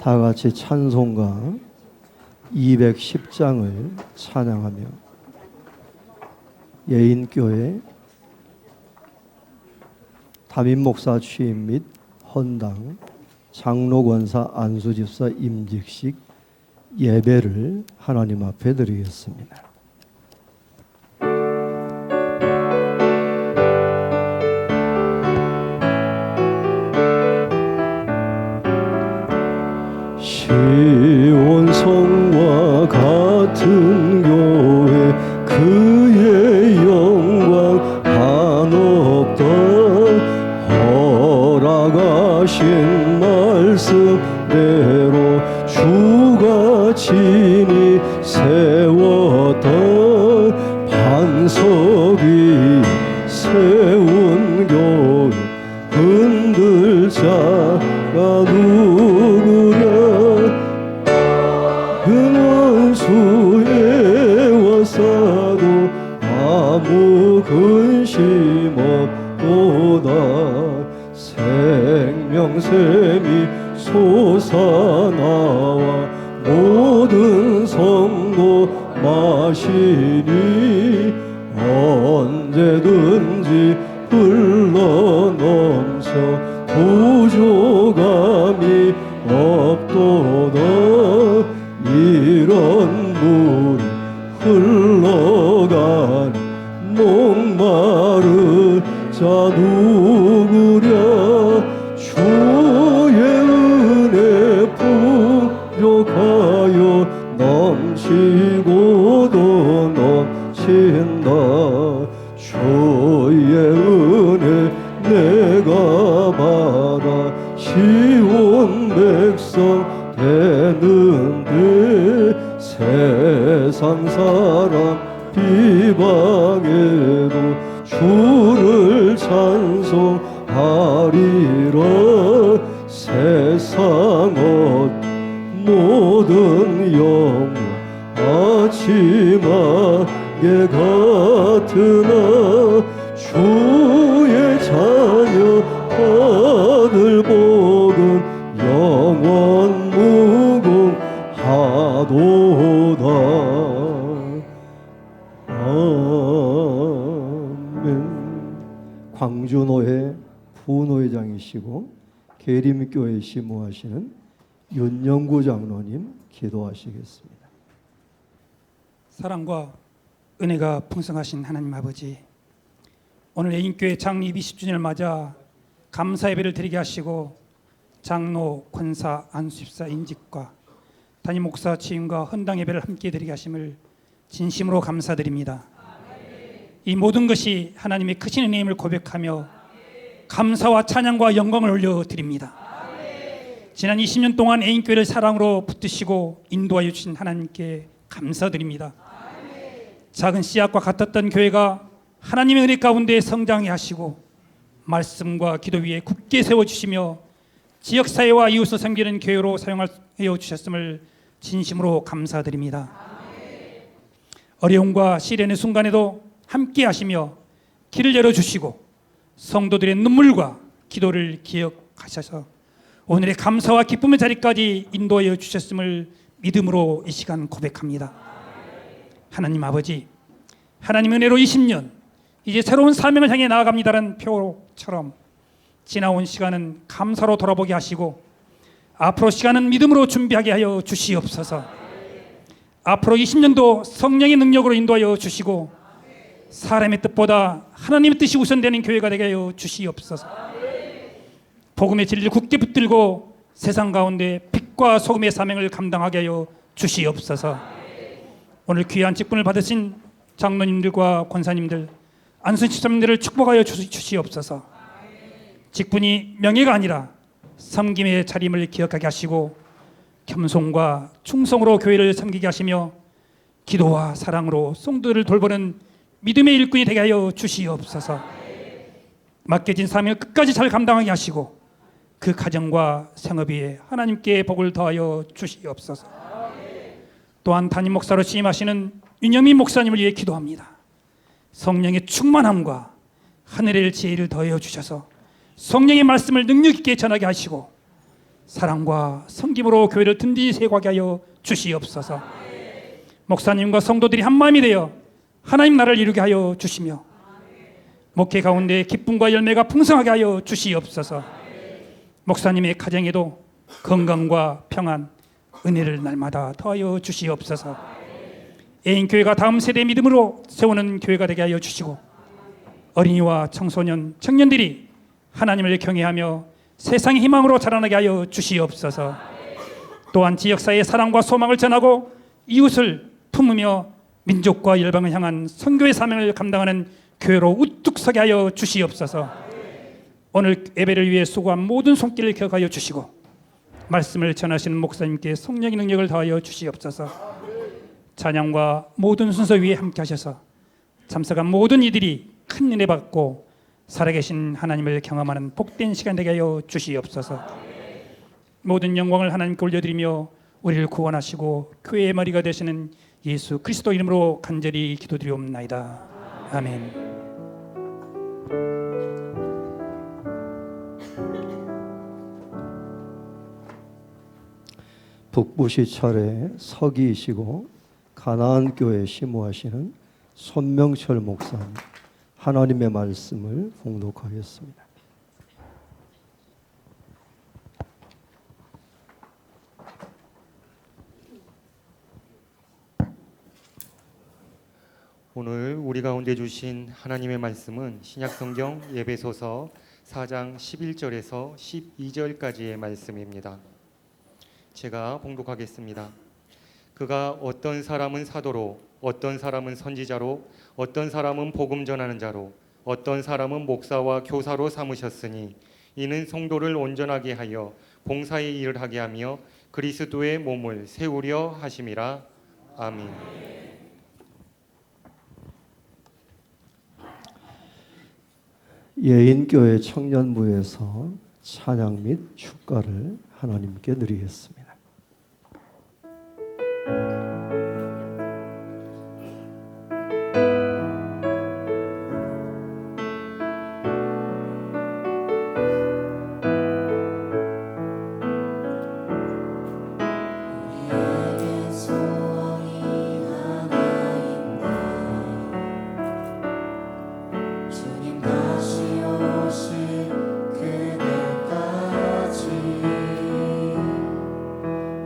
다 같이 찬송가 210장을 찬양하며 예인교회 담임목사 취임 및 헌당, 장로권사 안수집사 임직식 예배를 하나님 앞에 드리겠습니다. 시온성과 같은 교회 그의 영광 한없다 허락하신 말씀대로 주가 친히 세웠다 반석 위 세운 교회 흔들 자가 누구랴 근원수에 와서도 아무 근심 없도다 생명샘이 솟아나와 모든 성도 마시니 언제든지 흘러넘쳐 부족함이 없도다 이런 물이 흘러가니 목마른 자 누구랴 주의 은혜 부족하여 넘치고도 넘친다 주의 은혜 내가 받아 시온 백성 되는데 세상 사람 비방해도 주를 찬송하리라 세상 모든 영광 아침하게 같으나 주의 자녀 받을 복은 영원 무궁하도다. 아멘. 광주노회 부노회장이시고 계림교회 시무하시는 윤영구 장로님 기도하시겠습니다. 사랑과 은혜가 풍성하신 하나님 아버지, 오늘 예인교회 창립 20주년을 맞아 감사 예배를 드리게 하시고 장로, 권사, 안수집사 임직과 담임 목사 취임과 헌당 예배를 함께 드리게 하심을 진심으로 감사드립니다. 이 모든 것이 하나님의 크신 은혜임을 고백하며 감사와 찬양과 영광을 올려드립니다. 지난 20년 동안 예인교회를 사랑으로 붙드시고 인도하여 주신 하나님께 감사드립니다. 작은 씨앗과 같았던 교회가 하나님의 은혜 가운데 성장해 하시고 말씀과 기도 위에 굳게 세워주시며 지역사회와 이웃을 섬기는 교회로 사용하여 주셨음을 진심으로 감사드립니다. 어려움과 시련의 순간에도 함께 하시며 길을 열어주시고 성도들의 눈물과 기도를 기억하셔서 오늘의 감사와 기쁨의 자리까지 인도하여 주셨음을 믿음으로 이 시간 고백합니다. 하나님 아버지, 하나님 은혜로 20년 이제 새로운 사명을 향해 나아갑니다라는 표처럼 지나온 시간은 감사로 돌아보게 하시고 앞으로 시간은 믿음으로 준비하게 하여 주시옵소서. 앞으로 20년도 성령의 능력으로 인도하여 주시고 사람의 뜻보다 하나님의 뜻이 우선되는 교회가 되게 하여 주시옵소서. 복음의 진리를 굳게 붙들고 세상 가운데 빛과 소금의 사명을 감당하게 하여 주시옵소서. 오늘 귀한 직분을 받으신 장로님들과 권사님들, 안수집사님들을 축복하여 주시옵소서. 직분이 명예가 아니라 섬김의 자림을 기억하게 하시고 겸손과 충성으로 교회를 섬기게 하시며 기도와 사랑으로 성도들을 돌보는 믿음의 일꾼이 되게 하여 주시옵소서. 맡겨진 사명을 끝까지 잘 감당하게 하시고 그 가정과 생업 위에 하나님께 복을 더하여 주시옵소서. 또한 담임 목사로 취임하시는 윤영민 목사님을 위해 기도합니다. 성령의 충만함과 하늘의 지혜를 더하여 주셔서 성령의 말씀을 능력 있게 전하게 하시고 사랑과 섬김으로 교회를 든든히 세워가게 하여 주시옵소서. 목사님과 성도들이 한 마음이 되어 하나님 나라를 이루게 하여 주시며 목회 가운데 기쁨과 열매가 풍성하게 하여 주시옵소서. 목사님의 가정에도 건강과 평안, 은혜를 날마다 더하여 주시옵소서. 애인교회가 다음 세대 믿음으로 세우는 교회가 되게 하여 주시고 어린이와 청소년, 청년들이 하나님을 경외하며 세상의 희망으로 자라나게 하여 주시옵소서. 또한 지역사회의 사랑과 소망을 전하고 이웃을 품으며 민족과 열방을 향한 선교의 사명을 감당하는 교회로 우뚝 서게 하여 주시옵소서. 오늘 예배를 위해 수고한 모든 손길을 기억하여 주시고 말씀을 전하시는 목사님께 성령의 능력을 더하여 주시옵소서. 찬양과 모든 순서 위에 함께 하셔서 참석한 모든 이들이 큰 은혜 받고 살아계신 하나님을 경험하는 복된 시간 되게 하여 주시옵소서. 모든 영광을 하나님께 올려드리며 우리를 구원하시고 교회의 머리가 되시는 예수 그리스도 이름으로 간절히 기도드리옵나이다. 아멘. 북부시 차례 서기이시고 가나안 교회 시무하시는 손명철 목사님 하나님의 말씀을 봉독하겠습니다. 오늘 우리 가운데 주신 하나님의 말씀은 신약성경 에베소서 4장 11절에서 12절까지의 말씀입니다. 제가 봉독하겠습니다. 그가 어떤 사람은 사도로, 어떤 사람은 선지자로, 어떤 사람은 복음 전하는 자로, 어떤 사람은 목사와 교사로 삼으셨으니 이는 성도를 온전하게 하여 봉사의 일을 하게 하며 그리스도의 몸을 세우려 하심이라. 아멘. 예인교회 청년부에서 찬양 및 축가를 하나님께 드리겠습니다.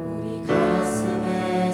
우리 가슴에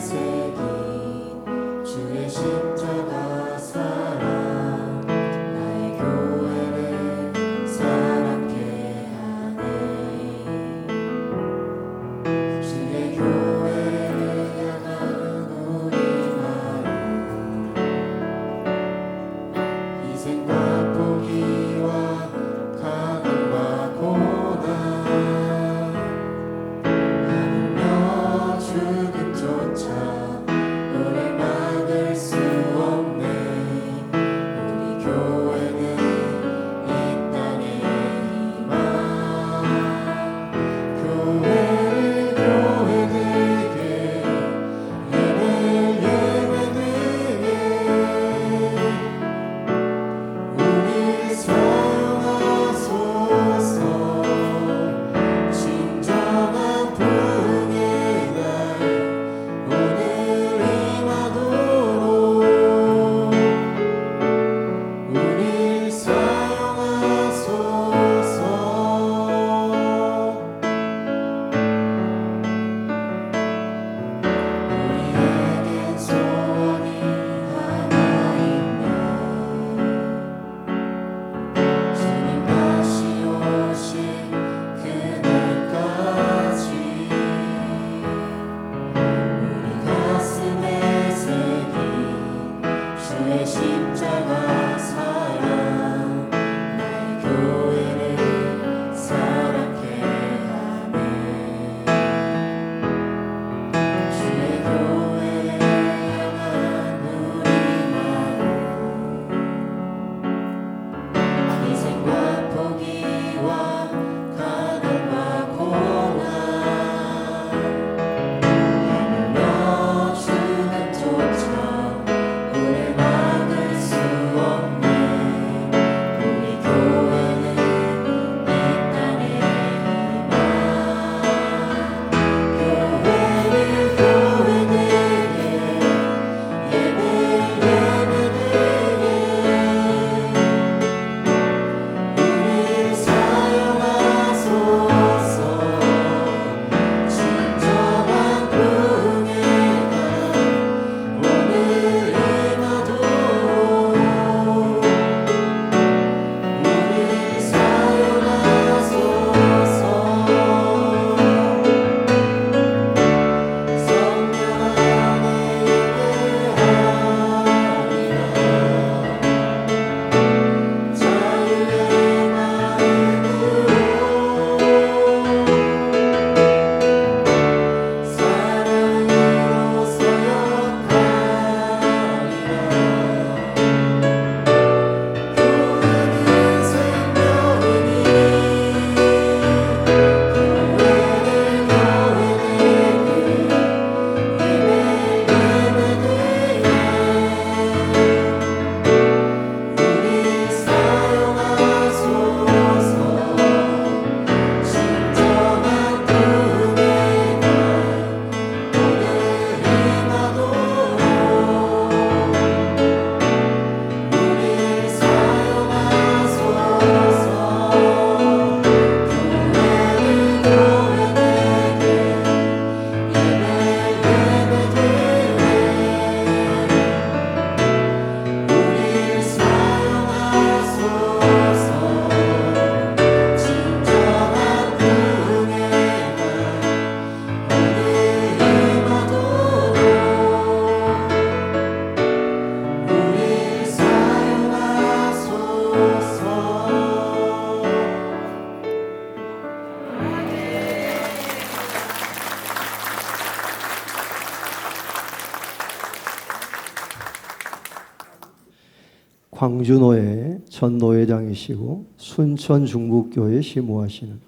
광주노회 전 노회장이시고 순천 중북교회 시무하시는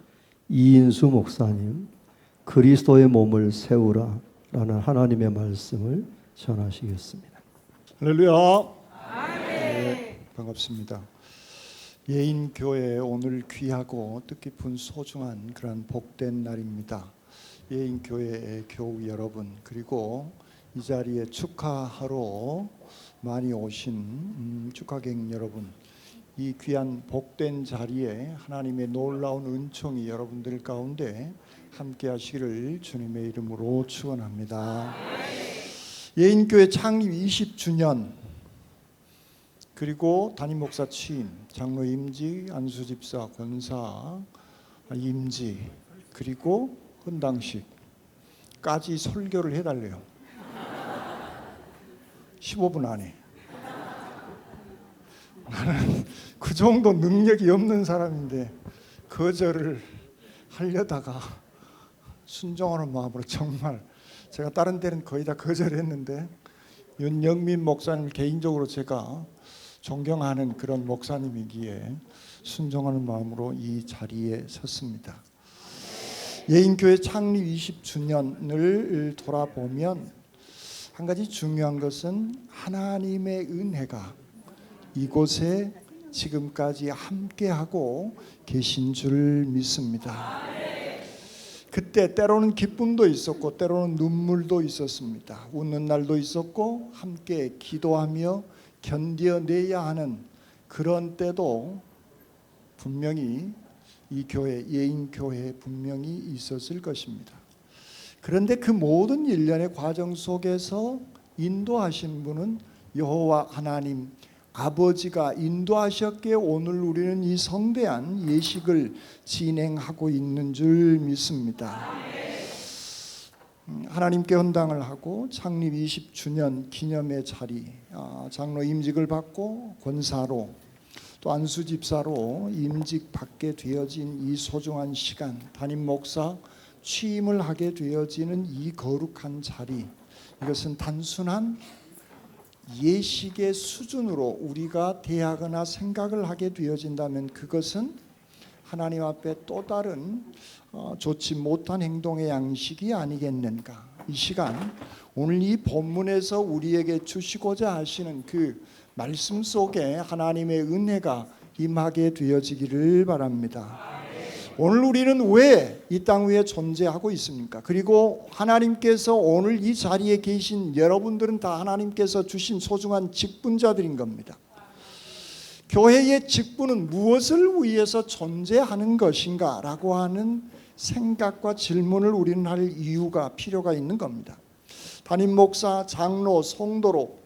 이인수 목사님, 그리스도의 몸을 세우라 라는 하나님의 말씀을 전하시겠습니다. 할렐루야. 네, 반갑습니다. 예인교회 오늘 귀하고 뜻깊은 소중한 그런 복된 날입니다. 예인교회의 교우 여러분, 그리고 이 자리에 축하하러 많이 오신 축하객 여러분, 이 귀한 복된 자리에 하나님의 놀라운 은총이 여러분들 가운데 함께 하시기를 주님의 이름으로 축원합니다. 예인교회 창립 20주년, 그리고 담임 목사 취임, 장로 임직, 안수집사, 권사 임직, 그리고 헌당식까지 설교를 해달래요. 15분 안에. 나는 그 정도 능력이 없는 사람인데 거절을 하려다가 순종하는 마음으로, 정말 제가 다른 데는 거의 다 거절했는데 윤영민 목사님 개인적으로 제가 존경하는 그런 목사님이기에 순종하는 마음으로 이 자리에 섰습니다. 예인교회 창립 20주년을 돌아보면 한 가지 중요한 것은 하나님의 은혜가 이곳에 지금까지 함께하고 계신 줄 믿습니다. 그때 때로는 기쁨도 있었고 때로는 눈물도 있었습니다. 웃는 날도 있었고 함께 기도하며 견뎌내야 하는 그런 때도 분명히 이 교회, 예인교회에 분명히 있었을 것입니다. 그런데 그 모든 일련의 과정 속에서 인도하신 분은 여호와 하나님 아버지가 인도하셨기에 오늘 우리는 이 성대한 예식을 진행하고 있는 줄 믿습니다. 하나님께 헌당을 하고 창립 20주년 기념의 자리, 장로 임직을 받고 권사로 또 안수집사로 임직 받게 되어진 이 소중한 시간, 담임 목사 취임을 하게 되어지는 이 거룩한 자리, 이것은 단순한 예식의 수준으로 우리가 대하거나 생각을 하게 되어진다면 그것은 하나님 앞에 또 다른 좋지 못한 행동의 양식이 아니겠는가. 이 시간 오늘 이 본문에서 우리에게 주시고자 하시는 그 말씀 속에 하나님의 은혜가 임하게 되어지기를 바랍니다. 오늘 우리는 왜 이 땅 위에 존재하고 있습니까? 그리고 하나님께서 오늘 이 자리에 계신 여러분들은 다 하나님께서 주신 소중한 직분자들인 겁니다. 교회의 직분은 무엇을 위해서 존재하는 것인가 라고 하는 생각과 질문을 우리는 할 이유가 필요가 있는 겁니다. 담임 목사, 장로, 성도로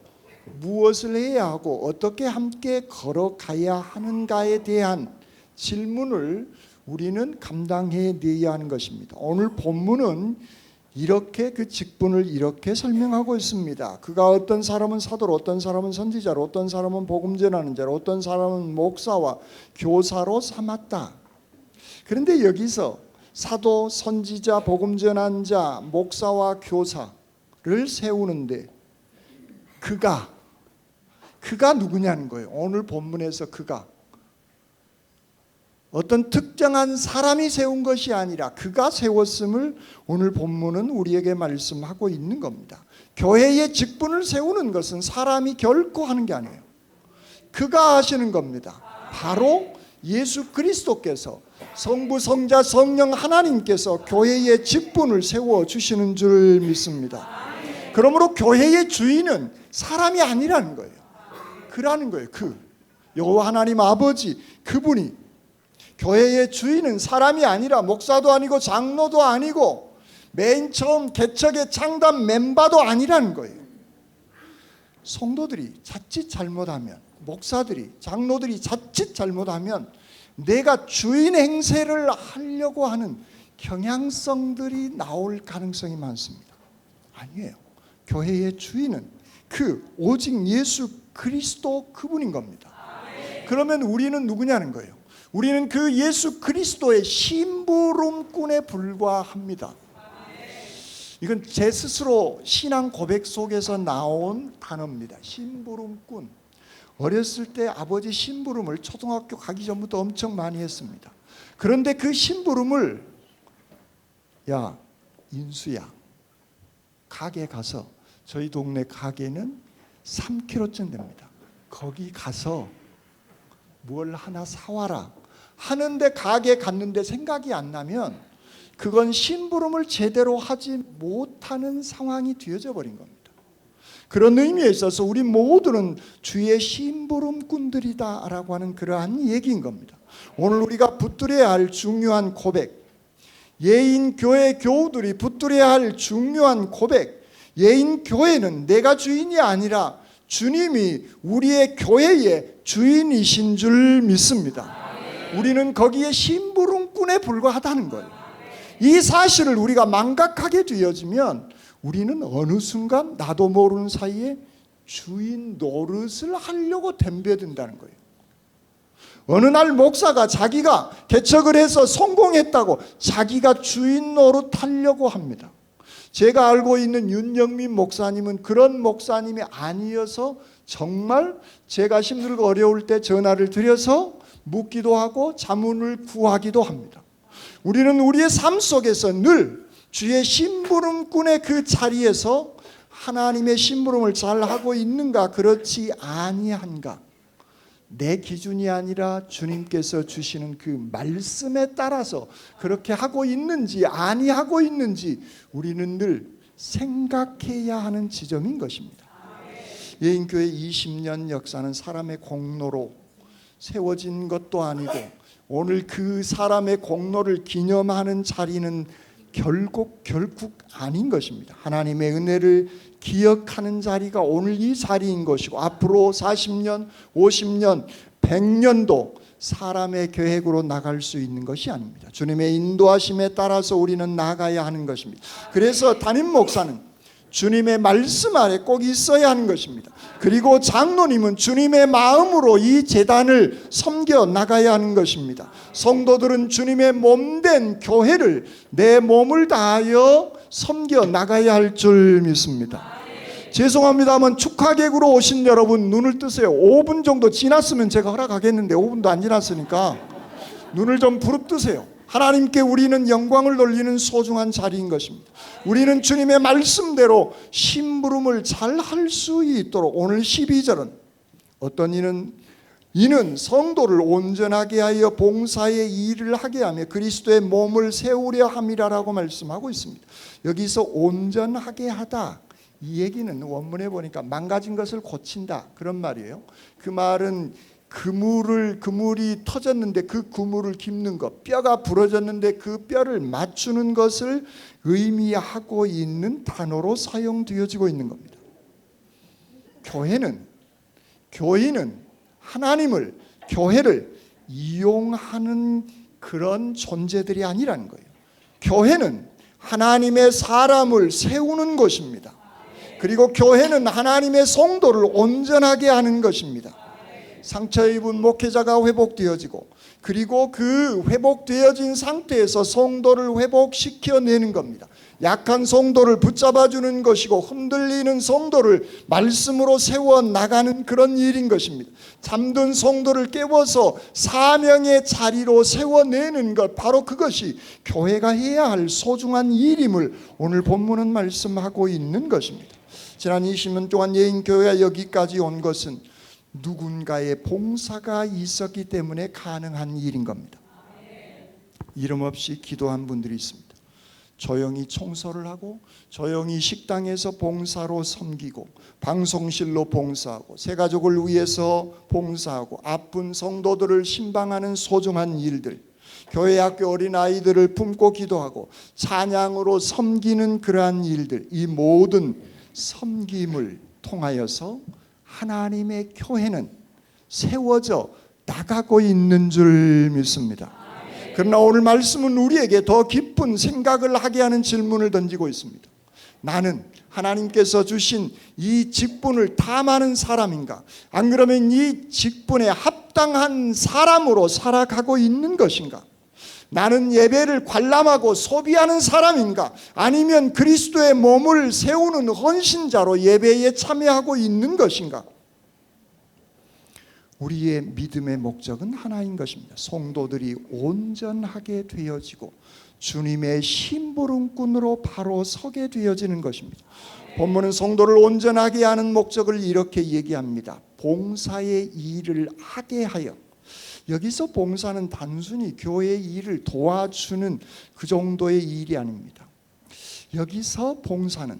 무엇을 해야 하고 어떻게 함께 걸어가야 하는가에 대한 질문을 우리는 감당해내야 하는 것입니다. 오늘 본문은 이렇게 그 직분을 이렇게 설명하고 있습니다. 그가 어떤 사람은 사도로, 어떤 사람은 선지자로, 어떤 사람은 복음 전하는 자로, 어떤 사람은 목사와 교사로 삼았다. 그런데 여기서 사도, 선지자, 복음 전한 자, 목사와 교사를 세우는데 그가 누구냐는 거예요. 오늘 본문에서 그가 어떤 특정한 사람이 세운 것이 아니라 그가 세웠음을 오늘 본문은 우리에게 말씀하고 있는 겁니다. 교회의 직분을 세우는 것은 사람이 결코 하는 게 아니에요. 그가 하시는 겁니다. 바로 예수 그리스도께서, 성부, 성자, 성령 하나님께서 교회의 직분을 세워주시는 줄 믿습니다. 그러므로 교회의 주인은 사람이 아니라는 거예요. 그라는 거예요. 여호와 하나님 아버지, 그분이 교회의 주인은 사람이 아니라 목사도 아니고 장로도 아니고 맨 처음 개척의 창단 멤버도 아니라는 거예요. 성도들이 자칫 잘못하면, 목사들이, 장로들이 자칫 잘못하면 내가 주인 행세를 하려고 하는 경향성들이 나올 가능성이 많습니다. 아니에요. 교회의 주인은 오직 예수 그리스도 그분인 겁니다. 그러면 우리는 누구냐는 거예요. 우리는 그 예수 그리스도의 심부름꾼에 불과합니다. 이건 제 스스로 신앙 고백 속에서 나온 단어입니다. 심부름꾼. 어렸을 때 아버지 심부름을 초등학교 가기 전부터 엄청 많이 했습니다. 그런데 그 심부름을 야 인수야 가게 가서 저희 동네 가게는 3km쯤 됩니다. 거기 가서 뭘 하나 사와라 하는데 가게 갔는데 생각이 안 나면 그건 심부름을 제대로 하지 못하는 상황이 되어져 버린 겁니다. 그런 의미에 있어서 우리 모두는 주의 심부름꾼들이다라고 하는 그러한 얘기인 겁니다. 오늘 우리가 붙들어야 할 중요한 고백, 예인 교회 교우들이 붙들어야 할 중요한 고백, 예인 교회는 내가 주인이 아니라 주님이 우리의 교회의 주인이신 줄 믿습니다. 우리는 거기에 심부름꾼에 불과하다는 거예요. 이 사실을 우리가 망각하게 되어지면 우리는 어느 순간 나도 모르는 사이에 주인 노릇을 하려고 덤벼든다는 거예요. 어느 날 목사가 자기가 개척을 해서 성공했다고 자기가 주인 노릇하려고 합니다. 제가 알고 있는 윤영민 목사님은 그런 목사님이 아니어서 정말 제가 힘들고 어려울 때 전화를 드려서 묻기도 하고 자문을 구하기도 합니다. 우리는 우리의 삶 속에서 늘 주의 심부름꾼의 그 자리에서 하나님의 심부름을 잘 하고 있는가 그렇지 아니한가, 내 기준이 아니라 주님께서 주시는 그 말씀에 따라서 그렇게 하고 있는지 아니하고 있는지 우리는 늘 생각해야 하는 지점인 것입니다. 예인교회 20년 역사는 사람의 공로로 세워진 것도 아니고 오늘 그 사람의 공로를 기념하는 자리는 결국 아닌 것입니다. 하나님의 은혜를 기억하는 자리가 오늘 이 자리인 것이고 앞으로 40년, 50년, 100년도 사람의 계획으로 나갈 수 있는 것이 아닙니다. 주님의 인도하심에 따라서 우리는 나가야 하는 것입니다. 그래서 담임 목사는 주님의 말씀 아래 꼭 있어야 하는 것입니다. 그리고 장로님은 주님의 마음으로 이 제단을 섬겨 나가야 하는 것입니다. 성도들은 주님의 몸된 교회를 내 몸을 다하여 섬겨 나가야 할 줄 믿습니다. 죄송합니다만 축하객으로 오신 여러분 눈을 뜨세요. 5분 정도 지났으면 제가 허락하겠는데 5분도 안 지났으니까 눈을 좀 부릅뜨세요. 하나님께 우리는 영광을 돌리는 소중한 자리인 것입니다. 우리는 주님의 말씀대로 심부름을 잘 할 수 있도록 오늘 12절은 어떤 이는 성도를 온전하게 하여 봉사의 일을 하게 하며 그리스도의 몸을 세우려 함이라라고 말씀하고 있습니다. 여기서 온전하게 하다, 이 얘기는 원문에 보니까 망가진 것을 고친다 그런 말이에요. 그 말은 그물이 터졌는데 그 그물을 깁는 것, 뼈가 부러졌는데 그 뼈를 맞추는 것을 의미하고 있는 단어로 사용되어지고 있는 겁니다. 교회는 하나님을, 교회를 이용하는 그런 존재들이 아니라는 거예요. 교회는 하나님의 사람을 세우는 것입니다. 그리고 교회는 하나님의 성도를 온전하게 하는 것입니다. 상처 입은 목회자가 회복되어지고 그리고 그 회복되어진 상태에서 성도를 회복시켜내는 겁니다. 약한 성도를 붙잡아주는 것이고 흔들리는 성도를 말씀으로 세워나가는 그런 일인 것입니다. 잠든 성도를 깨워서 사명의 자리로 세워내는 것, 바로 그것이 교회가 해야 할 소중한 일임을 오늘 본문은 말씀하고 있는 것입니다. 지난 20년 동안 예인교회가 여기까지 온 것은 누군가의 봉사가 있었기 때문에 가능한 일인 겁니다. 이름 없이 기도한 분들이 있습니다. 조용히 청소를 하고 조용히 식당에서 봉사로 섬기고 방송실로 봉사하고 새가족을 위해서 봉사하고 아픈 성도들을 신방하는 소중한 일들, 교회 학교 어린아이들을 품고 기도하고 찬양으로 섬기는 그러한 일들, 이 모든 섬김을 통하여서 하나님의 교회는 세워져 나가고 있는 줄 믿습니다. 그러나 오늘 말씀은 우리에게 더 깊은 생각을 하게 하는 질문을 던지고 있습니다. 나는 하나님께서 주신 이 직분을 탐하는 사람인가? 안 그러면 이 직분에 합당한 사람으로 살아가고 있는 것인가? 나는 예배를 관람하고 소비하는 사람인가? 아니면 그리스도의 몸을 세우는 헌신자로 예배에 참여하고 있는 것인가? 우리의 믿음의 목적은 하나인 것입니다. 성도들이 온전하게 되어지고 주님의 심부름꾼으로 바로 서게 되어지는 것입니다. 본문은 성도를 온전하게 하는 목적을 이렇게 얘기합니다. 봉사의 일을 하게 하여. 여기서 봉사는 단순히 교회의 일을 도와주는 그 정도의 일이 아닙니다. 여기서 봉사는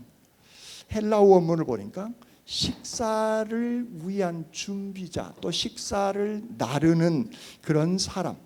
헬라어 원문을 보니까 식사를 위한 준비자, 또 식사를 나르는 그런 사람.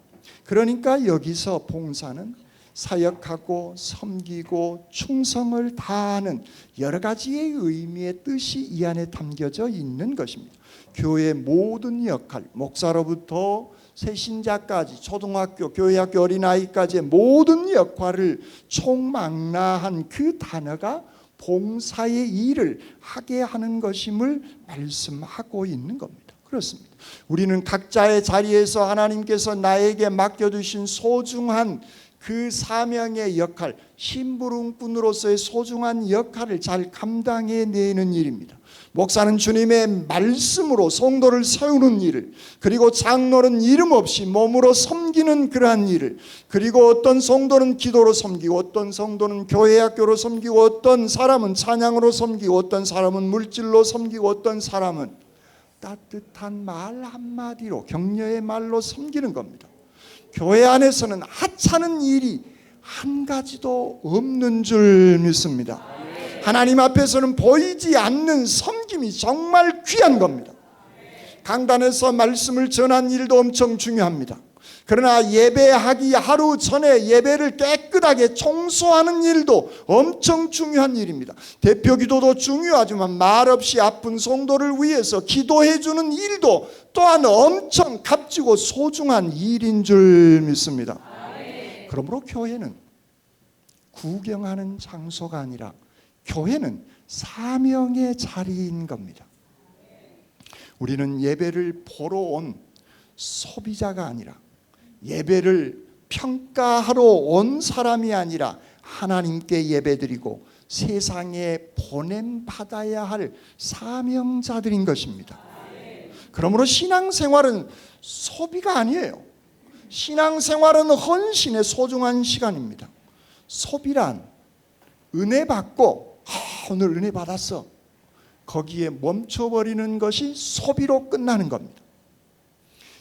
그러니까 여기서 봉사는 사역하고 섬기고 충성을 다하는 여러 가지의 의미의 뜻이 이 안에 담겨져 있는 것입니다. 교회의 모든 역할, 목사로부터 새신자까지 초등학교, 교회학교, 어린아이까지의 모든 역할을 총망라한 그 단어가 봉사의 일을 하게 하는 것임을 말씀하고 있는 겁니다. 그렇습니다. 우리는 각자의 자리에서 하나님께서 나에게 맡겨주신 소중한 그 사명의 역할, 심부름꾼으로서의 소중한 역할을 잘 감당해내는 일입니다. 목사는 주님의 말씀으로 성도를 세우는 일을, 그리고 장로는 이름 없이 몸으로 섬기는 그러한 일을, 그리고 어떤 성도는 기도로 섬기고, 어떤 성도는 교회학교로 섬기고, 어떤 사람은 찬양으로 섬기고, 어떤 사람은 물질로 섬기고, 어떤 사람은 따뜻한 말 한마디로, 격려의 말로 섬기는 겁니다. 교회 안에서는 하찮은 일이 한 가지도 없는 줄 믿습니다. 하나님 앞에서는 보이지 않는 섬김이 정말 귀한 겁니다. 강단에서 말씀을 전한 일도 엄청 중요합니다. 그러나 예배하기 하루 전에 예배를 깨끗하게 청소하는 일도 엄청 중요한 일입니다. 대표 기도도 중요하지만 말없이 아픈 성도를 위해서 기도해 주는 일도 또한 엄청 값지고 소중한 일인 줄 믿습니다. 그러므로 교회는 구경하는 장소가 아니라 교회는 사명의 자리인 겁니다. 우리는 예배를 보러 온 소비자가 아니라, 예배를 평가하러 온 사람이 아니라 하나님께 예배드리고 세상에 보냄받아야 할 사명자들인 것입니다. 그러므로 신앙생활은 소비가 아니에요. 신앙생활은 헌신의 소중한 시간입니다. 소비란 은혜 받고 오늘 은혜 받았어, 거기에 멈춰버리는 것이 소비로 끝나는 겁니다.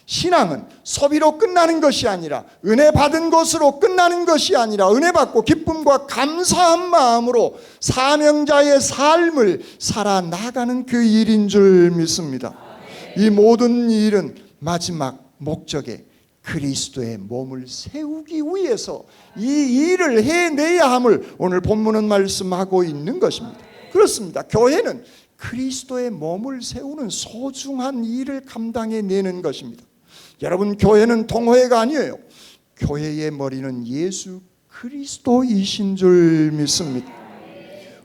신앙은 소비로 끝나는 것이 아니라, 은혜 받은 것으로 끝나는 것이 아니라, 은혜 받고 기쁨과 감사한 마음으로 사명자의 삶을 살아나가는 그 일인 줄 믿습니다. 이 모든 일은 마지막 목적에 그리스도의 몸을 세우기 위해서 이 일을 해내야 함을 오늘 본문은 말씀하고 있는 것입니다. 그렇습니다. 교회는 그리스도의 몸을 세우는 소중한 일을 감당해내는 것입니다. 여러분, 교회는 동호회가 아니에요. 교회의 머리는 예수 그리스도이신 줄 믿습니다.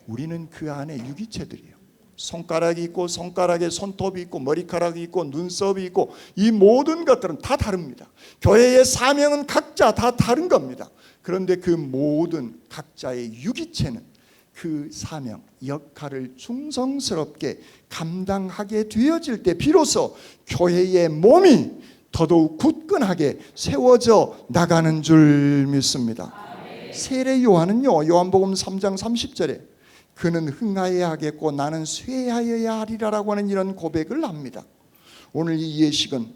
우리는 그 안에 유기체들이에요. 손가락이 있고, 손가락에 손톱이 있고, 머리카락이 있고, 눈썹이 있고, 이 모든 것들은 다 다릅니다. 교회의 사명은 각자 다 다른 겁니다. 그런데 그 모든 각자의 유기체는 그 사명, 역할을 충성스럽게 감당하게 되어질 때 비로소 교회의 몸이 더더욱 굳건하게 세워져 나가는 줄 믿습니다. 세례 요한은요, 요한복음 3장 30절에 그는 흥하여야 하겠고 나는 쇠하여야 하리라라고 하는 이런 고백을 합니다. 오늘 이 예식은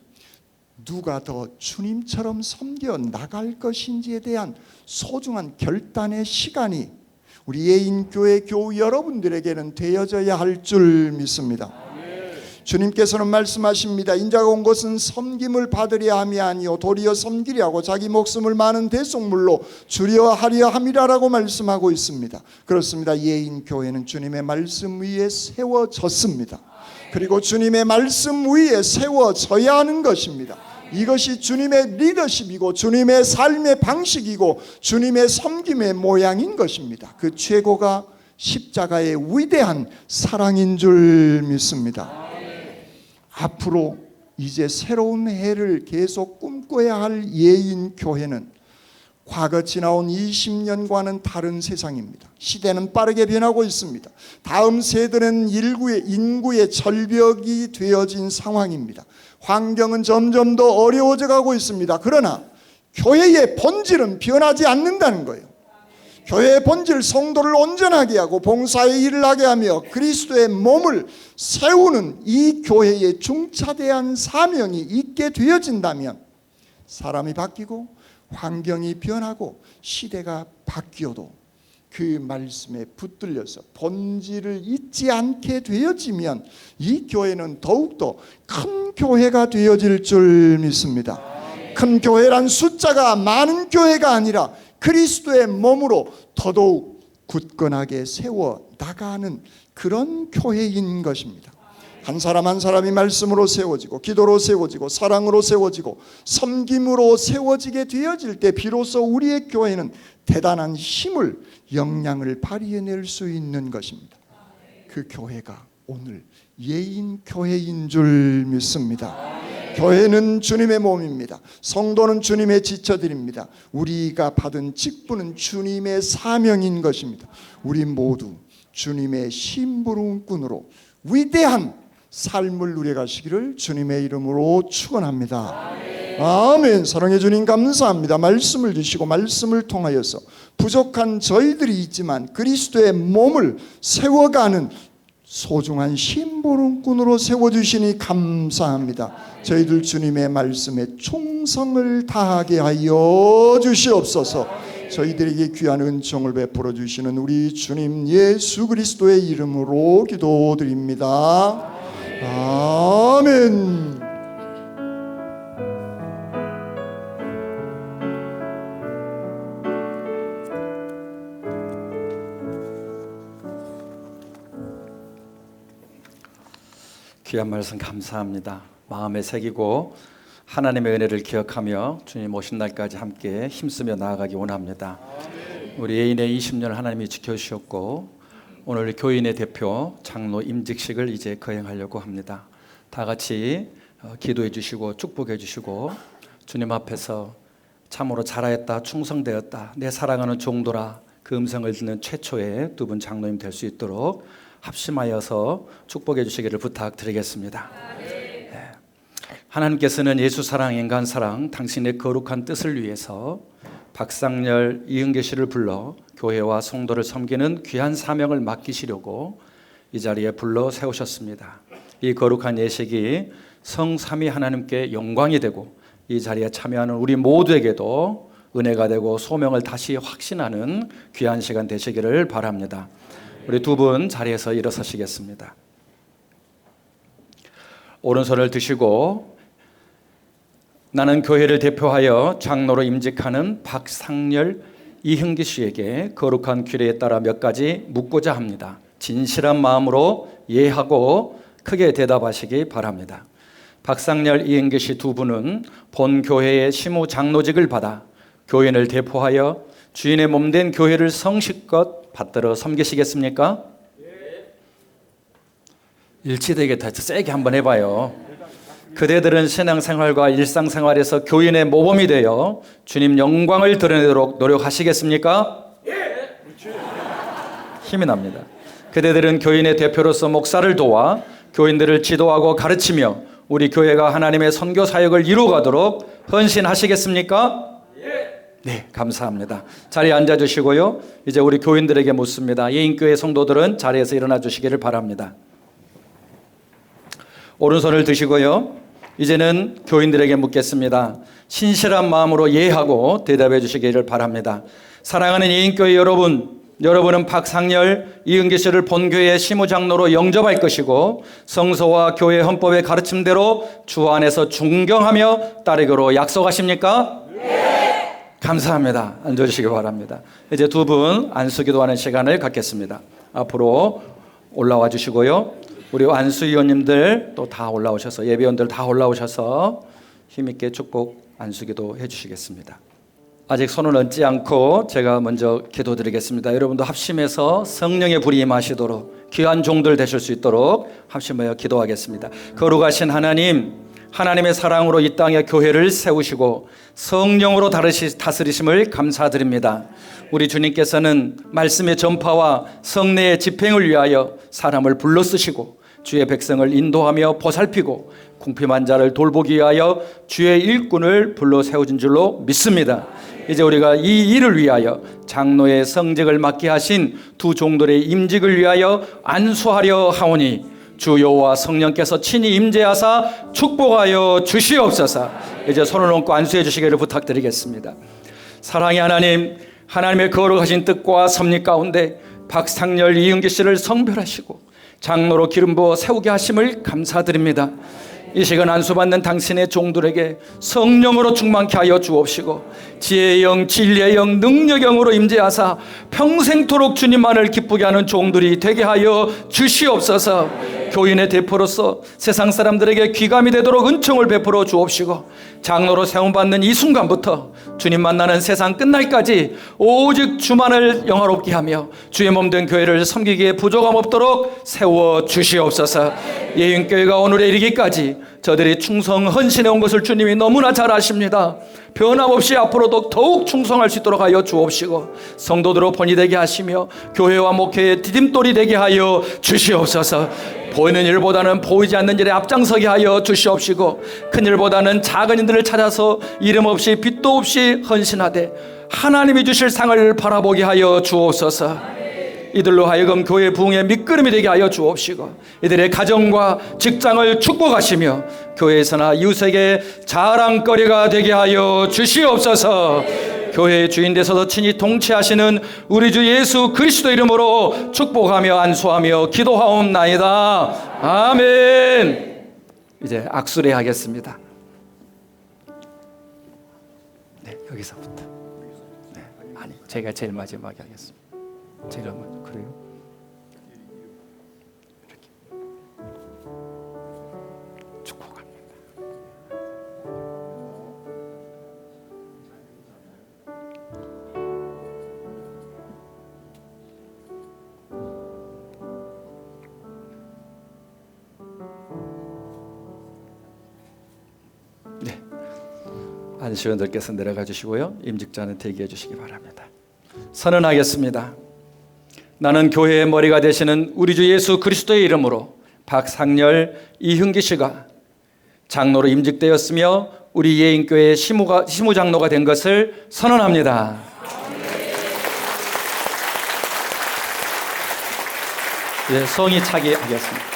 누가 더 주님처럼 섬겨 나갈 것인지에 대한 소중한 결단의 시간이 우리 예인교회 교우 여러분들에게는 되어져야 할 줄 믿습니다. 주님께서는 말씀하십니다. 인자가 온 것은 섬김을 받으려 함이 아니요 도리어 섬기려 하고 자기 목숨을 많은 대속물로 주려 하려 함이라라고 말씀하고 있습니다. 그렇습니다. 예인교회는 주님의 말씀 위에 세워졌습니다. 그리고 주님의 말씀 위에 세워져야 하는 것입니다. 이것이 주님의 리더십이고 주님의 삶의 방식이고 주님의 섬김의 모양인 것입니다. 그 최고가 십자가의 위대한 사랑인 줄 믿습니다. 앞으로 이제 새로운 해를 계속 꿈꿔야 할 예인교회는 과거 지나온 20년과는 다른 세상입니다. 시대는 빠르게 변하고 있습니다. 다음 세대는 인구의 절벽이 되어진 상황입니다. 환경은 점점 더 어려워져 가고 있습니다. 그러나 교회의 본질은 변하지 않는다는 거예요. 교회의 본질, 성도를 온전하게 하고 봉사의 일을 하게 하며 그리스도의 몸을 세우는 이 교회의 중차대한 사명이 있게 되어진다면 사람이 바뀌고 환경이 변하고 시대가 바뀌어도 그 말씀에 붙들려서 본질을 잊지 않게 되어지면 이 교회는 더욱더 큰 교회가 되어질 줄 믿습니다. 큰 교회란 숫자가 많은 교회가 아니라 그리스도의 몸으로 더더욱 굳건하게 세워 나가는 그런 교회인 것입니다. 한 사람 한 사람이 말씀으로 세워지고 기도로 세워지고 사랑으로 세워지고 섬김으로 세워지게 되어질 때 비로소 우리의 교회는 대단한 힘을, 역량을 발휘해낼 수 있는 것입니다. 그 교회가 오늘 예인 교회인 줄 믿습니다. 교회는 주님의 몸입니다. 성도는 주님의 지체들입니다. 우리가 받은 직분은 주님의 사명인 것입니다. 우리 모두 주님의 심부름꾼으로 위대한 삶을 누려가시기를 주님의 이름으로 축원합니다. 아멘. 사랑해 주님 감사합니다. 말씀을 주시고 말씀을 통하여서 부족한 저희들이 있지만 그리스도의 몸을 세워가는 소중한 심부름꾼으로 세워주시니 감사합니다. 저희들 주님의 말씀에 충성을 다하게 하여 주시옵소서. 저희들에게 귀한 은총을 베풀어 주시는 우리 주님 예수 그리스도의 이름으로 기도드립니다. 아멘. 귀한 말씀 감사합니다. 마음에 새기고 하나님의 은혜를 기억하며 주님 오신 날까지 함께 힘쓰며 나아가기 원합니다. 우리 예인의 20년을 하나님이 지켜주셨고 오늘 교인의 대표 장로 임직식을 이제 거행하려고 합니다. 다 같이 기도해 주시고 축복해 주시고 주님 앞에서 참으로 잘하였다, 충성되었다, 내 사랑하는 종도라 그 음성을 듣는 최초의 두 분 장로님 될 수 있도록 합심하여서 축복해 주시기를 부탁드리겠습니다. 하나님께서는 예수 사랑, 인간 사랑, 당신의 거룩한 뜻을 위해서 박상렬, 이은계 씨를 불러 교회와 성도를 섬기는 귀한 사명을 맡기시려고 이 자리에 불러 세우셨습니다. 이 거룩한 예식이 성삼위 하나님께 영광이 되고 이 자리에 참여하는 우리 모두에게도 은혜가 되고 소명을 다시 확신하는 귀한 시간 되시기를 바랍니다. 우리 두 분 자리에서 일어서시겠습니다. 오른손을 드시고 나는 교회를 대표하여 장로로 임직하는 박상렬, 이흥기 씨에게 거룩한 규례에 따라 몇 가지 묻고자 합니다. 진실한 마음으로 예하고 크게 대답하시기 바랍니다. 박상렬, 이흥기 씨 두 분은 본 교회의 시무 장로직을 받아 교인을 대표하여 주인의 몸된 교회를 성실껏 받들어 섬기시겠습니까? 일치되게 다시 세게 한번 해봐요. 그대들은 신앙생활과 일상생활에서 교인의 모범이 되어 주님 영광을 드러내도록 노력하시겠습니까? 힘이 납니다. 그대들은 교인의 대표로서 목사를 도와 교인들을 지도하고 가르치며 우리 교회가 하나님의 선교 사역을 이루어가도록 헌신하시겠습니까? 네, 감사합니다. 자리에 앉아주시고요. 이제 우리 교인들에게 묻습니다. 예인교회 성도들은 자리에서 일어나 주시기를 바랍니다. 오른손을 드시고요. 이제는 교인들에게 묻겠습니다. 신실한 마음으로 예하고 대답해 주시기를 바랍니다. 사랑하는 예인교회 여러분, 여러분은 박상렬, 이은기 씨를 본교회의 시무장로로 영접할 것이고 성서와 교회 헌법의 가르침대로 주 안에서 존경하며 따르기로 약속하십니까? 네. 감사합니다. 앉아주시기 바랍니다. 이제 두 분 안수기도하는 시간을 갖겠습니다. 앞으로 올라와 주시고요. 우리 안수위원님들 또 다 올라오셔서 예배원들 다 올라오셔서 힘있게 축복 안수기도 해주시겠습니다. 아직 손을 얹지 않고 제가 먼저 기도드리겠습니다. 여러분도 합심해서 성령의 불이 임하시도록 귀한 종들 되실 수 있도록 합심하여 기도하겠습니다. 거룩하신 하나님, 하나님의 사랑으로 이 땅에 교회를 세우시고 성령으로 다스리심을 감사드립니다. 우리 주님께서는 말씀의 전파와 성례의 집행을 위하여 사람을 불러 쓰시고 주의 백성을 인도하며 보살피고 궁핍한 자를 돌보기 위하여 주의 일꾼을 불러 세우신 줄로 믿습니다. 이제 우리가 이 일을 위하여 장로의 성직을 맡게 하신 두 종들의 임직을 위하여 안수하려 하오니 주 여호와 성령께서 친히 임재하사 축복하여 주시옵소서. 이제 손을 얹고 안수해 주시기를 부탁드리겠습니다. 사랑의 하나님, 하나님의 거룩하신 뜻과 섭리 가운데 박상열, 이은기 씨를 성별하시고 장로로 기름 부어 세우게 하심을 감사드립니다. 이 시간 안수받는 당신의 종들에게 성령으로 충만케 하여 주옵시고 지혜의 영, 진리의 영, 능력의 영으로 임재하사 평생토록 주님만을 기쁘게 하는 종들이 되게 하여 주시옵소서. 교인의 대표로서 세상 사람들에게 귀감이 되도록 은총을 베풀어 주옵시고 장로로 세움받는 이 순간부터 주님 만나는 세상 끝날까지 오직 주만을 영화롭게 하며 주의 몸된 교회를 섬기기에 부족함 없도록 세워 주시옵소서. 예인교회가 오늘에 이르기까지 저들이 충성 헌신해 온 것을 주님이 너무나 잘 아십니다. 변함없이 앞으로도 더욱 충성할 수 있도록 하여 주옵시고 성도들로 본이 되게 하시며 교회와 목회의 디딤돌이 되게 하여 주시옵소서. 보이는 일보다는 보이지 않는 일에 앞장서게 하여 주시옵시고 큰 일보다는 작은 일들을 찾아서 이름 없이 빛도 없이 헌신하되 하나님이 주실 상을 바라보게 하여 주옵소서. 이들로 하여금 교회 부흥의 밑거름이 되게 하여 주옵시고 이들의 가정과 직장을 축복하시며 교회에서나 이웃에게 자랑거리가 되게 하여 주시옵소서. 교회의 주인 되셔서 친히 통치하시는 우리 주 예수 그리스도 이름으로 축복하며 안수하며 기도하옵나이다. 아멘. 이제 악수례 하겠습니다. 네, 여기서부터. 네, 아니, 제가 제일 마지막에 하겠습니다. 제일 먼저. 그래요? 이렇게 축복합니다. 네, 안수원들께서 내려가 주시고요, 임직자는 대기해 주시기 바랍니다. 선언하겠습니다. 나는 교회의 머리가 되시는 우리 주 예수 그리스도의 이름으로 박상열, 이흥기 씨가 장로로 임직되었으며 우리 예인교회의 시무장로가 된 것을 선언합니다. 네, 성의 차게 하겠습니다.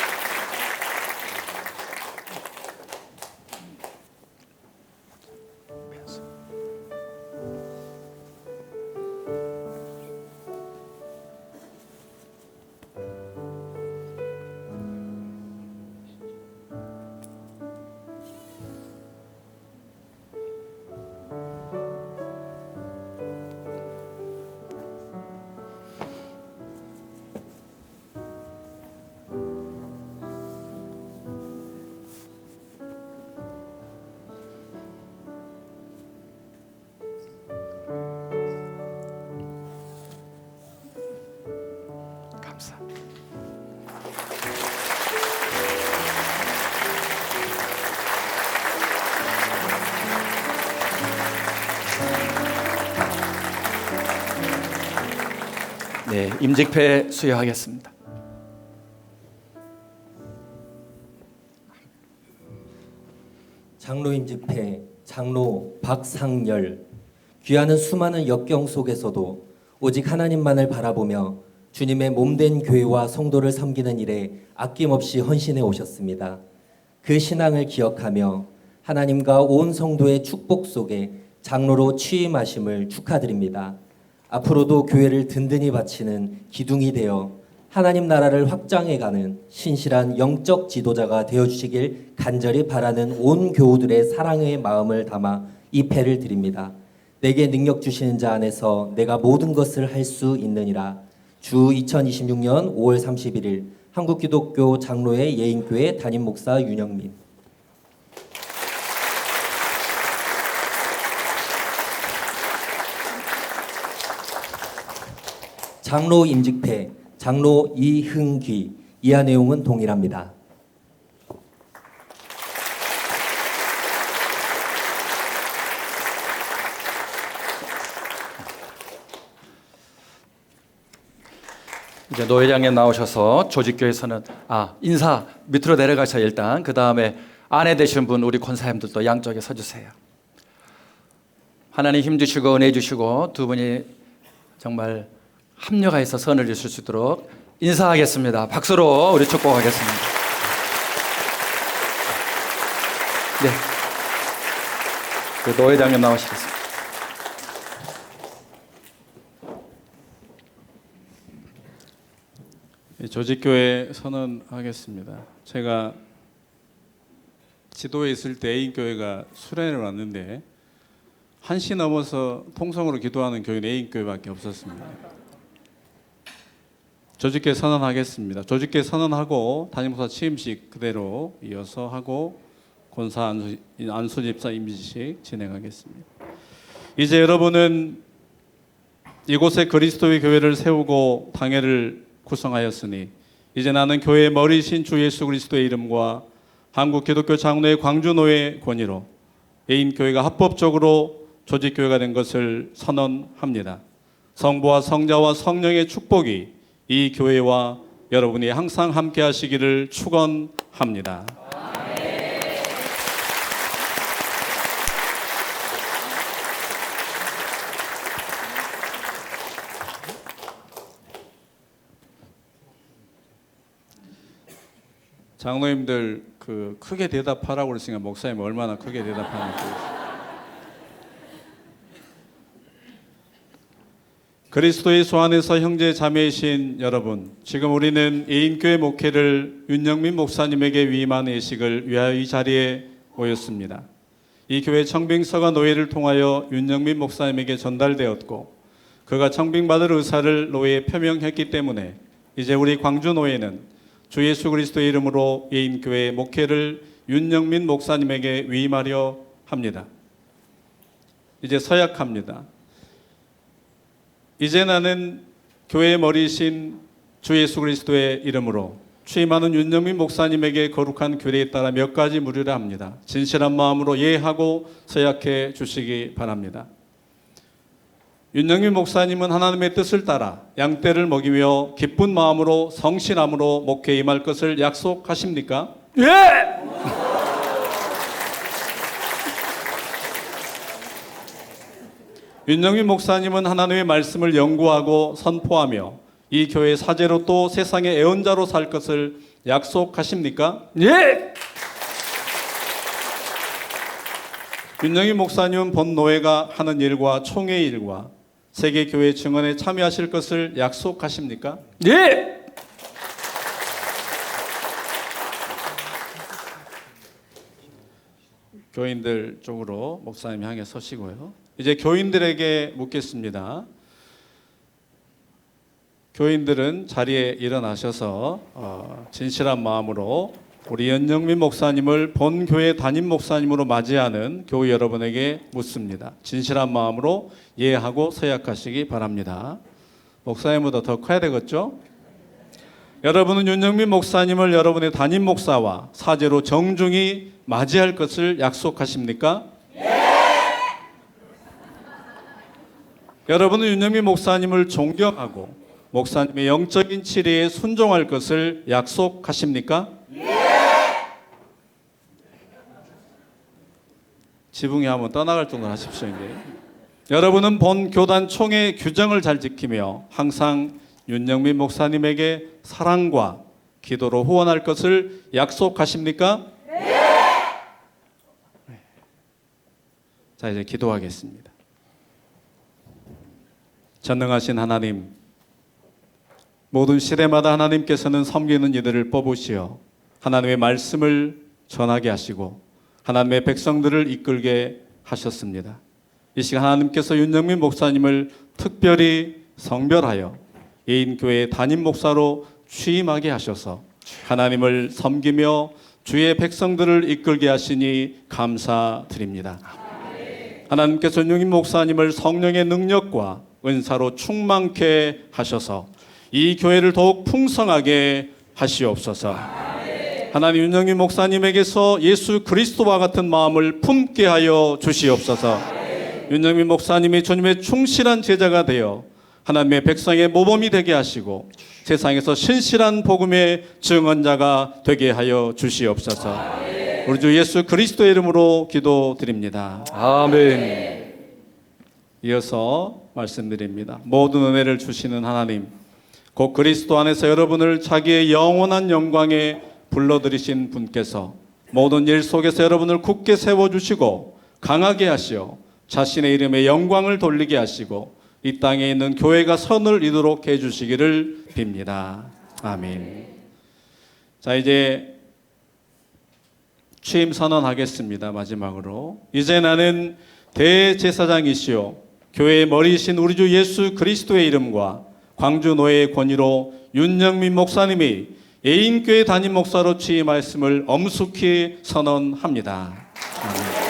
감사합니다. 네, 임직패 수여하겠습니다. 장로 임직패 장로 박상열. 귀하는 수많은 역경 속에서도 오직 하나님만을 바라보며 주님의 몸된 교회와 성도를 섬기는 일에 아낌없이 헌신해 오셨습니다. 그 신앙을 기억하며 하나님과 온 성도의 축복 속에 장로로 취임하심을 축하드립니다. 앞으로도 교회를 든든히 바치는 기둥이 되어 하나님 나라를 확장해가는 신실한 영적 지도자가 되어주시길 간절히 바라는 온 교우들의 사랑의 마음을 담아 이 패를 드립니다. 내게 능력 주시는 자 안에서 내가 모든 것을 할 수 있느니라. 주 2026년 5월 31일 한국기독교 장로회 예인교회 담임 목사 윤영민. 장로 임직패 장로 이흥기. 이하 내용은 동일합니다. 이제 노회장님 나오셔서 조직교회에서는 인사 밑으로 내려가셔 일단 그 다음에 안에 되시는 분 우리 권사님들도 양쪽에 서주세요. 하나님 힘 주시고 은혜 주시고 두 분이 정말 합력하여서 선을 이루실 수 있도록 인사하겠습니다. 박수로 우리 축복하겠습니다. 네, 그 노회장님 나오시겠습니다. 조직교회 선언하겠습니다. 제가 지도에 있을 때 A인교회가 수련회를 왔는데 1시 넘어서 통성으로 기도하는 교회는 A인교회밖에 없었습니다. 조직교회 선언하겠습니다. 조직교회 선언하고 담임목사 취임식 그대로 이어서 하고 권사 안수집사 임시식 진행하겠습니다. 이제 여러분은 이곳에 그리스도의 교회를 세우고 당회를 구성하였으니 이제 나는 교회의 머리신 주 예수 그리스도의 이름과 한국 기독교 장로회 광주노회 권위로 A인교회가 합법적으로 조직교회가 된 것을 선언합니다. 성부와 성자와 성령의 축복이 이 교회와 여러분이 항상 함께 하시기를 축원합니다. 장로님들 크게 대답하라고 그랬으니까 목사님 얼마나 크게 대답하는지. 그리스도 예수 안에서 형제 자매이신 여러분, 지금 우리는 A인교회 목회를 윤영민 목사님에게 위임한 예식을 위하여 이 자리에 모였습니다. 이 교회 청빙서가 노회를 통하여 윤영민 목사님에게 전달되었고 그가 청빙받을 의사를 노회에 표명했기 때문에 이제 우리 광주노회는 주 예수 그리스도의 이름으로 A인교회 목회를 윤영민 목사님에게 위임하려 합니다. 이제 서약합니다. 이제 나는 교회의 머리이신 주 예수 그리스도의 이름으로 취임하는 윤영민 목사님에게 거룩한 규례에 따라 몇 가지 물으려 합니다. 진실한 마음으로 예하고 서약해 주시기 바랍니다. 윤영민 목사님은 하나님의 뜻을 따라 양떼를 먹이며 기쁜 마음으로 성실함으로 목회에 임할 것을 약속하십니까? 예! 윤영민 목사님은 하나님의 말씀을 연구하고 선포하며 이 교회 사제로 또 세상의 애언자로 살 것을 약속하십니까? 예! 윤영민 목사님은 본 노회가 하는 일과 총회 일과 세계 교회 증언에 참여하실 것을 약속하십니까? 예! 교인들 쪽으로 목사님 향해 서시고요. 이제 교인들에게 묻겠습니다. 교인들은 자리에 일어나셔서 진실한 마음으로 우리 윤영민 목사님을 본교회 담임 목사님으로 맞이하는 교회 여러분에게 묻습니다. 진실한 마음으로 예하고 서약하시기 바랍니다. 목사님보다 더 커야 되겠죠? 여러분은 윤영민 목사님을 여러분의 담임 목사와 사제로 정중히 맞이할 것을 약속하십니까? 여러분은 윤영민 목사님을 존경하고 목사님의 영적인 치리에 순종할 것을 약속하십니까? 지붕이 한번 떠나갈 정도로 하십시오. 이제. 여러분은 본 교단 총회 규정을 잘 지키며 항상 윤영민 목사님에게 사랑과 기도로 후원할 것을 약속하십니까? 네. 자, 이제 기도하겠습니다. 전능하신 하나님, 모든 시대마다 하나님께서는 섬기는 이들을 뽑으시어 하나님의 말씀을 전하게 하시고 하나님의 백성들을 이끌게 하셨습니다. 이 시간 하나님께서 윤영민 목사님을 특별히 성별하여 예인교회 담임 목사로 취임하게 하셔서 하나님을 섬기며 주의 백성들을 이끌게 하시니 감사드립니다. 하나님께서 윤영민 목사님을 성령의 능력과 은사로 충만케 하셔서 이 교회를 더욱 풍성하게 하시옵소서. 하나님 윤영민 목사님에게서 예수 그리스도와 같은 마음을 품게 하여 주시옵소서. 윤영민 목사님이 주님의 충실한 제자가 되어 하나님의 백성의 모범이 되게 하시고 세상에서 신실한 복음의 증언자가 되게 하여 주시옵소서. 우리 주 예수 그리스도의 이름으로 기도드립니다. 아멘. 이어서 말씀드립니다. 모든 은혜를 주시는 하나님, 곧 그리스도 안에서 여러분을 자기의 영원한 영광에 불러들이신 분께서 모든 일 속에서 여러분을 굳게 세워주시고 강하게 하시어 자신의 이름에 영광을 돌리게 하시고 이 땅에 있는 교회가 선을 이루도록 해주시기를 빕니다. 아멘. 자, 이제 취임 선언하겠습니다. 마지막으로, 이제 나는 대제사장이시오 교회의 머리이신 우리 주 예수 그리스도의 이름과 광주 노회의 권위로 윤영민 목사님이 애인교회 담임 목사로 취임하였음을 엄숙히 선언합니다. 아멘.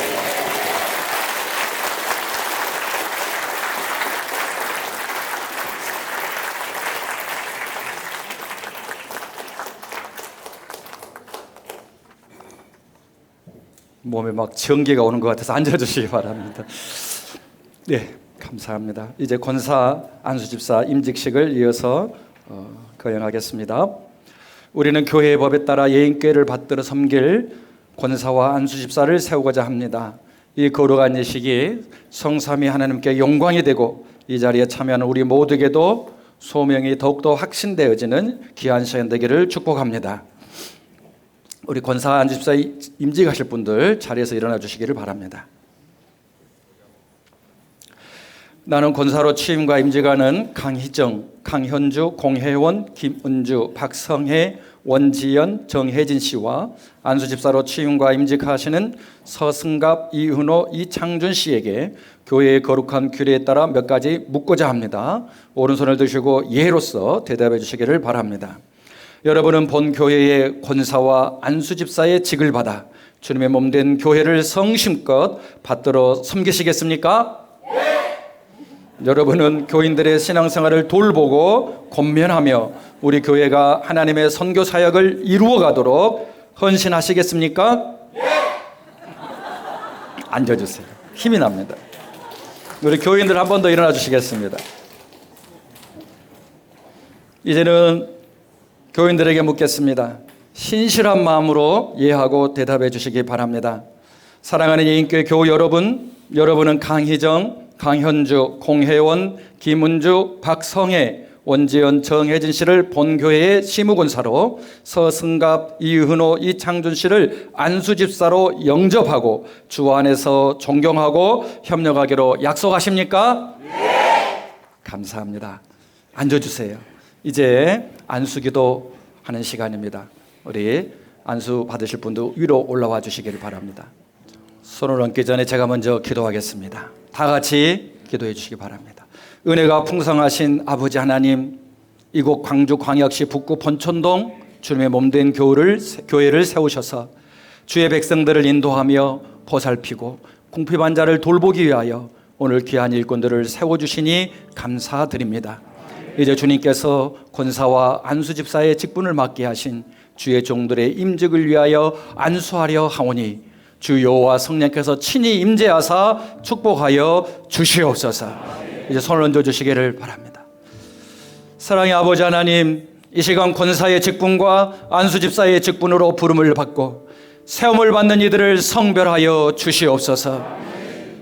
몸에 막 전기가 오는 것 같아서 앉아주시기 바랍니다. 네, 감사합니다. 이제 권사 안수집사 임직식을 이어서 거행하겠습니다. 우리는 교회의 법에 따라 예인교회를 받들어 섬길 권사와 안수집사를 세우고자 합니다. 이 거룩한 예식이 성삼위 하나님께 영광이 되고 이 자리에 참여하는 우리 모두에게도 소명이 더욱더 확신되어지는 귀한 시간 되기를 축복합니다. 우리 권사 안수집사 임직하실 분들 자리에서 일어나 주시기를 바랍니다. 나는 권사로 취임과 임직하는 강희정, 강현주, 공혜원, 김은주, 박성혜, 원지연, 정혜진 씨와 안수집사로 취임과 임직하시는 서승갑, 이은호, 이창준 씨에게 교회의 거룩한 규례에 따라 몇 가지 묻고자 합니다. 오른손을 드시고 예로서 대답해 주시기를 바랍니다. 여러분은 본 교회의 권사와 안수집사의 직을 받아 주님의 몸된 교회를 성심껏 받들어 섬기시겠습니까? 네! 여러분은 교인들의 신앙생활을 돌보고 권면하며 우리 교회가 하나님의 선교 사역을 이루어가도록 헌신하시겠습니까? 네! 앉아주세요. 힘이 납니다. 우리 교인들 한 번 더 일어나 주시겠습니다. 이제는 교인들에게 묻겠습니다. 신실한 마음으로 예하고 대답해 주시기 바랍니다. 사랑하는 예인교회 교우 여러분, 여러분은 강희정, 강현주, 공혜원, 김은주, 박성혜, 원지연, 정혜진 씨를 본교회의 시무권사로, 서승갑, 이은호, 이창준 씨를 안수집사로 영접하고 주 안에서 존경하고 협력하기로 약속하십니까? 네! 감사합니다. 앉아주세요. 이제 안수기도 하는 시간입니다. 우리 안수 받으실 분도 위로 올라와 주시기를 바랍니다. 손을 얹기 전에 제가 먼저 기도하겠습니다. 다 같이 기도해 주시기 바랍니다. 은혜가 풍성하신 아버지 하나님, 이곳 광주 광역시 북구 본촌동 주님의 몸된 교회를 세우셔서 주의 백성들을 인도하며 보살피고 궁핍한 자를 돌보기 위하여 오늘 귀한 일꾼들을 세워주시니 감사드립니다. 이제 주님께서 권사와 안수집사의 직분을 맡게 하신 주의 종들의 임직을 위하여 안수하려 하오니 주 여호와 성령께서 친히 임재하사 축복하여 주시옵소서. 이제 손을 얹어 주시기를 바랍니다. 사랑의 아버지 하나님, 이 시간 권사의 직분과 안수집사의 직분으로 부름을 받고 세움을 받는 이들을 성별하여 주시옵소서.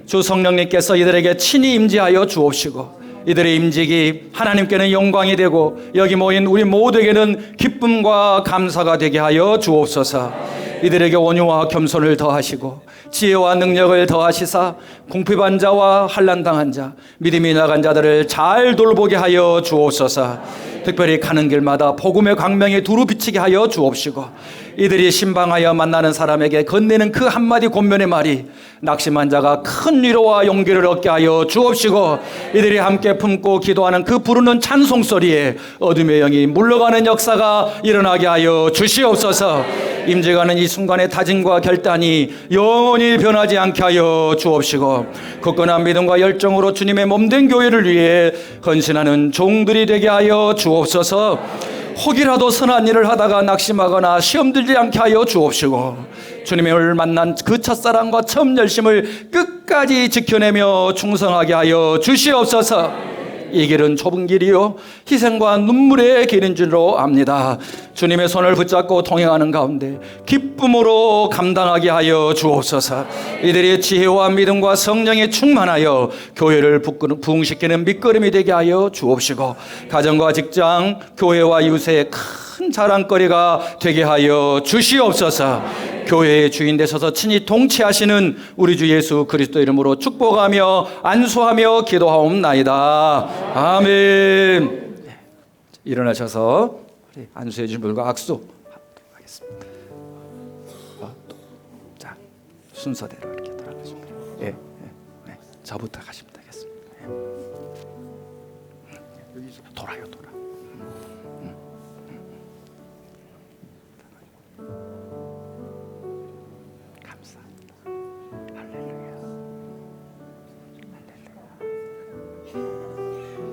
주 성령님께서 이들에게 친히 임재하여 주옵시고 이들의 임직이 하나님께는 영광이 되고 여기 모인 우리 모두에게는 기쁨과 감사가 되게 하여 주옵소서. 이들에게 온유와 겸손을 더하시고 지혜와 능력을 더하시사 궁핍한 자와 환난당한 자, 믿음이 나간 자들을 잘 돌보게 하여 주옵소서. 특별히 가는 길마다 복음의 광명에 두루 비치게 하여 주옵시고 이들이 신방하여 만나는 사람에게 건네는 그 한마디 권면의 말이 낙심한 자가 큰 위로와 용기를 얻게 하여 주옵시고 이들이 함께 품고 기도하는 그 부르는 찬송소리에 어둠의 영이 물러가는 역사가 일어나게 하여 주시옵소서. 임재가는 이 순간의 다짐과 결단이 영원히 변하지 않게 하여 주옵시고 굳건한 믿음과 열정으로 주님의 몸된 교회를 위해 헌신하는 종들이 되게 하여 주옵소서. 혹이라도 선한 일을 하다가 낙심하거나 시험 들지 않게 하여 주옵시고 주님을 만난 그 첫사랑과 처음 열심을 끝까지 지켜내며 충성하게 하여 주시옵소서. 이 길은 좁은 길이요 희생과 눈물의 길인 줄로 압니다. 주님의 손을 붙잡고 동행하는 가운데 기쁨으로 감당하게 하여 주옵소서. 이들이 지혜와 믿음과 성령에 충만하여 교회를 부흥시키는 밑거름이 되게 하여 주옵시고, 가정과 직장, 교회와 이웃의 큰 자랑거리가 되게 하여 주시옵소서. 교회의 주인 되셔서 친히 통치하시는 우리 주 예수 그리스도 이름으로 축복하며 안수하며 기도하옵나이다. 아멘. 일어나셔서 우리 안수해 주신 분과 악수하겠습니다. 자, 순서대로 이렇게 돌아가십니다. 네. 저부터 가시면 되겠습니다. 여기서 돌아요. 감사합니다. 할렐루야.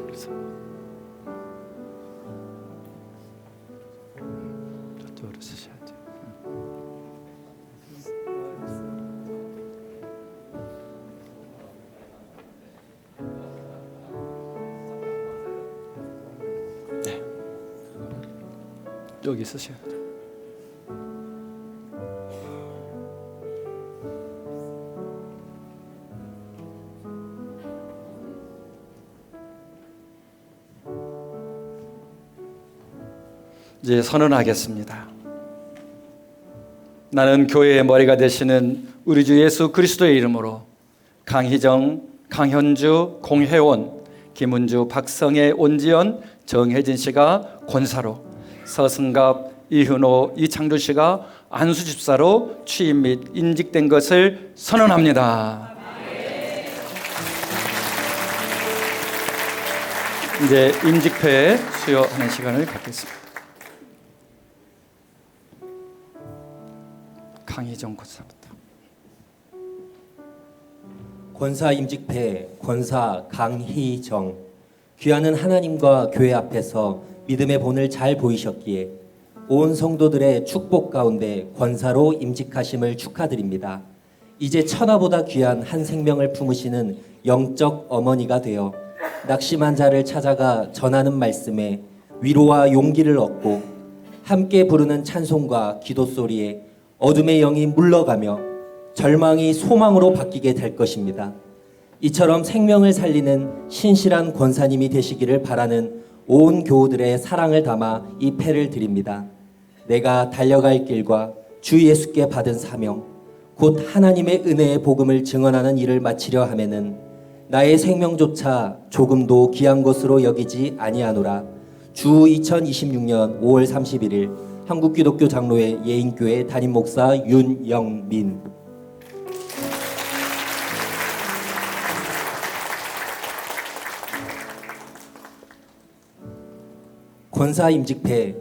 그래서 저쪽으로 쓰셔야죠. 네. 여기 쓰셔야죠. 이제 선언하겠습니다. 나는 교회의 머리가 되시는 우리 주 예수 그리스도의 이름으로 강희정, 강현주, 공혜원, 김은주, 박성애, 온지연, 정혜진 씨가 권사로, 서승갑, 이훈호, 이창주 씨가 안수 집사로 취임 및 인직된 것을 선언합니다. 이제 임직패 수여하는 시간을 갖겠습니다. 강희정 권사부터. 권사 임직패 권사 강희정, 귀하는 하나님과 교회 앞에서 믿음의 본을 잘 보이셨기에 온 성도들의 축복 가운데 권사로 임직하심을 축하드립니다. 이제 천하보다 귀한 한 생명을 품으시는 영적 어머니가 되어 낙심한 자를 찾아가 전하는 말씀에 위로와 용기를 얻고 함께 부르는 찬송과 기도 소리에 어둠의 영이 물러가며 절망이 소망으로 바뀌게 될 것입니다. 이처럼 생명을 살리는 신실한 권사님이 되시기를 바라는 온 교우들의 사랑을 담아 이 패를 드립니다. 내가 달려갈 길과 주 예수께 받은 사명, 곧 하나님의 은혜의 복음을 증언하는 일을 마치려 하면은 나의 생명조차 조금도 귀한 것으로 여기지 아니하노라. 주 2026년 5월 31일 한국기독교 장로회 예인교회 담임 목사 윤영민. 권사 임직패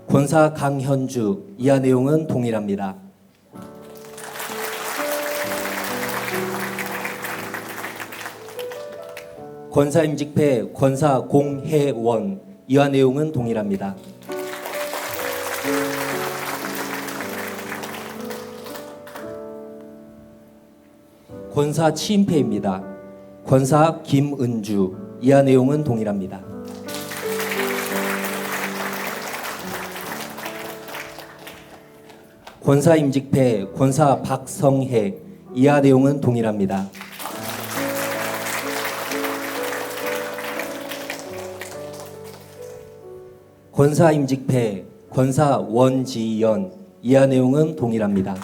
권사 강현주, 이하 내용은 동일합니다. 권사 임직패 권사 공혜원, 이하 내용은 동일합니다. 권사 취임패입니다. 권사 김은주, 이하 내용은 동일합니다. 권사 임직패 권사 박성혜, 이하 내용은 동일합니다. 권사 임직패 권사 원지연, 이하 내용은 동일합니다.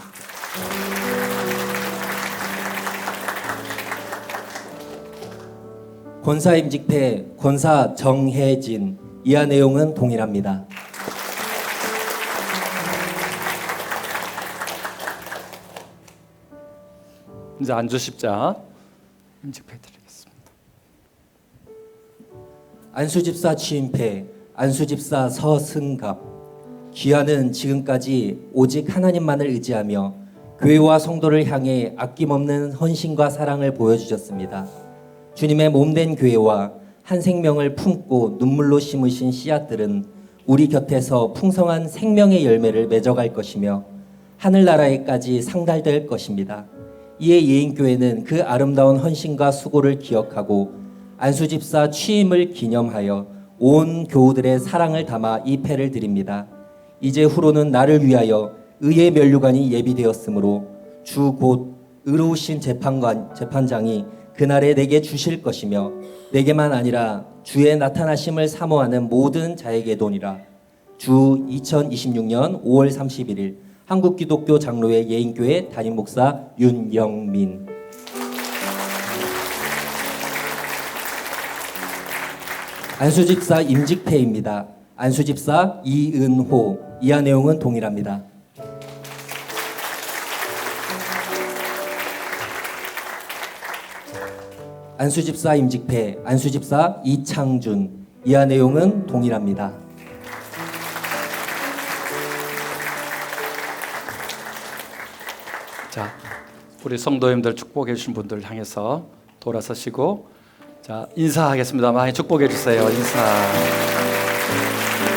권사 임직패 권사 정혜진, 이하 내용은 동일합니다. 이제 안주십자 임직패 드리겠습니다. 안수집사 취임패 안수집사 서승갑, 귀하는 지금까지 오직 하나님만을 의지하며 교회와 성도를 향해 아낌없는 헌신과 사랑을 보여주셨습니다. 주님의 몸된 교회와 한 생명을 품고 눈물로 심으신 씨앗들은 우리 곁에서 풍성한 생명의 열매를 맺어갈 것이며 하늘나라에까지 상달될 것입니다. 이에 예인교회는 그 아름다운 헌신과 수고를 기억하고 안수집사 취임을 기념하여 온 교우들의 사랑을 담아 이 패를 드립니다. 이제 후로는 나를 위하여 의의 면류관이 예비되었으므로 주 곧 의로우신 재판장이 그날에 내게 주실 것이며 내게만 아니라 주의 나타나심을 사모하는 모든 자에게도니라. 주 2026년 5월 31일 한국기독교 장로회 예인교회 담임목사 윤영민. 안수집사 임직패입니다. 안수집사 이은호. 이하 내용은 동일합니다. 안수집사 임직패 안수집사 이창준. 이하 내용은 동일합니다. 자, 우리 성도님들 축복해 주신 분들 향해서 돌아서시고 자, 인사하겠습니다. 많이 축복해 주세요. 인사.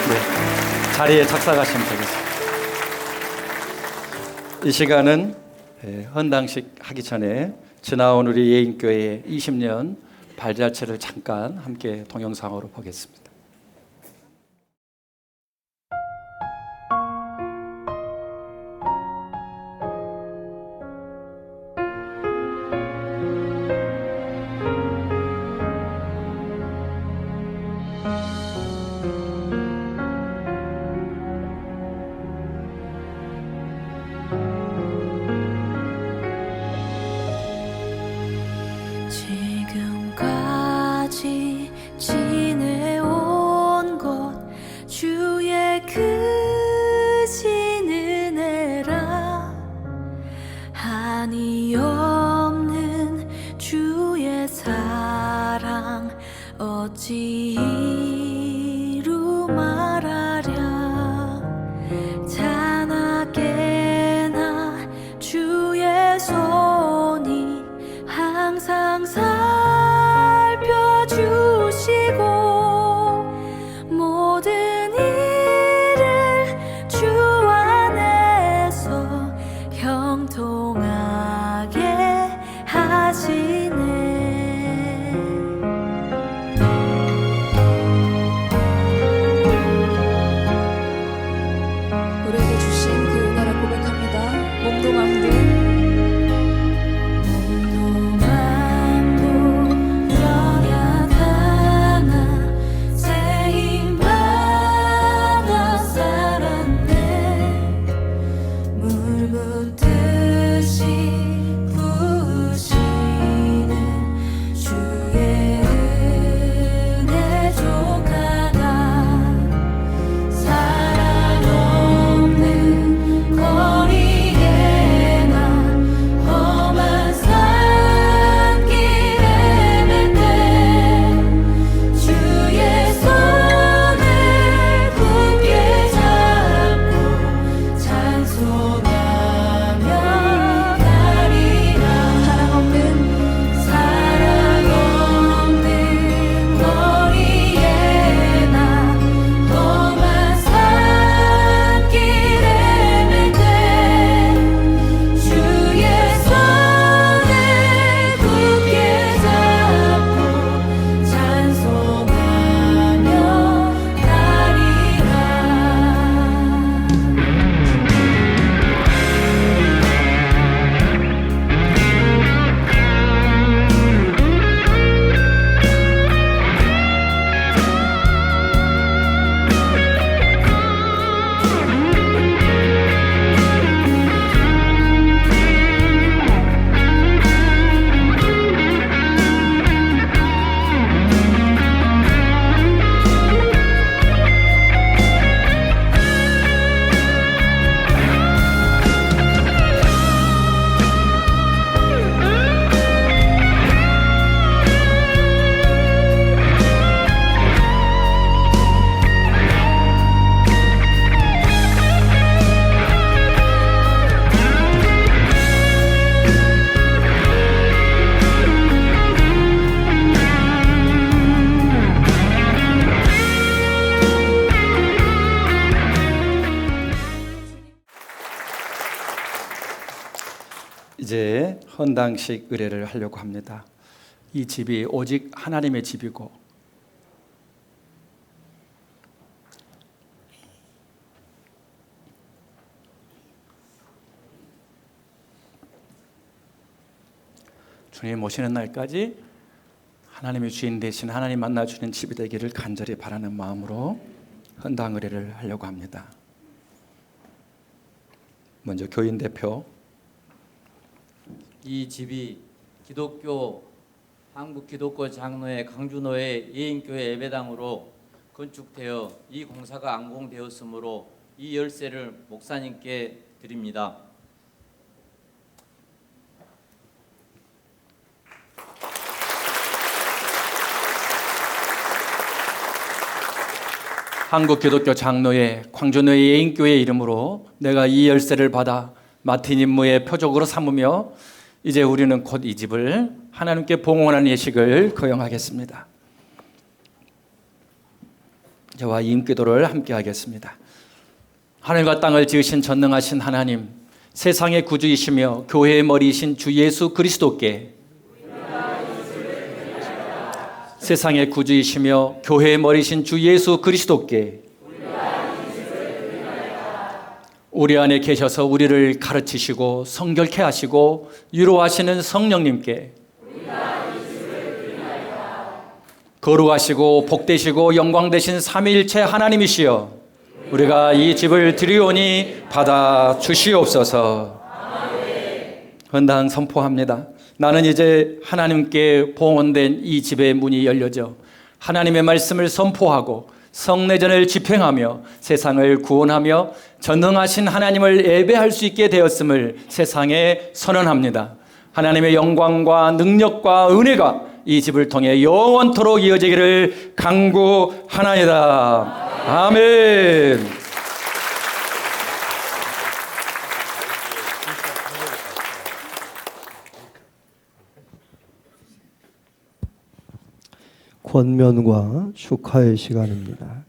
네, 자리에 착석하시면 되겠습니다. 이 시간은 헌당식 하기 전에 지나온 우리 예인교회 20년 발자취를 잠깐 함께 동영상으로 보겠습니다. 지금까지 지내온 것 주의 크신 은혜라. 한이 없는 주의 사랑 어찌 이루 말하랴. 자나깨나 주의 손이 항상 살펴주시고 모든 일을 주 안에서 형통하게 하시네. 우리에게 주신 그 은혜를 고백합니다. 몸도 마음도 이제 헌당식 의례를 하려고 합니다. 이 집이 오직 하나님의 집이고 주님 오시는 날까지 하나님의 주인 되신 하나님 만나주는 집이 되기를 간절히 바라는 마음으로 헌당 의례를 하려고 합니다. 먼저 교인 대표. 이 집이 기독교 한국 기독교 장로회 강준호회 예인교회 예배당으로 건축되어 이 공사가 완공되었으므로 이 열쇠를 목사님께 드립니다. 한국 기독교 장로회 광주노회 예인교회 이름으로 내가 이 열쇠를 받아 맡은 임무의 표적으로 삼으며 이제 우리는 곧 이 집을 하나님께 봉헌하는 예식을 거행하겠습니다. 저와 임기도를 함께 하겠습니다. 하늘과 땅을 지으신 전능하신 하나님, 세상의 구주이시며 교회의 머리이신 주 예수 그리스도께 세상의 구주이시며 교회의 머리신 주 예수 그리스도께 우리 안에 계셔서 우리를 가르치시고 성결케 하시고 위로하시는 성령님께 거룩하시고 복되시고 영광되신 삼위일체 하나님이시여 우리가 이 집을 드리오니 받아 주시옵소서. 헌당 선포합니다. 나는 이제 하나님께 봉헌된 이 집의 문이 열려져 하나님의 말씀을 선포하고 성례전을 집행하며 세상을 구원하며 전능하신 하나님을 예배할 수 있게 되었음을 세상에 선언합니다. 하나님의 영광과 능력과 은혜가 이 집을 통해 영원토록 이어지기를 간구하나이다. 아멘. 권면과 축하의 시간입니다.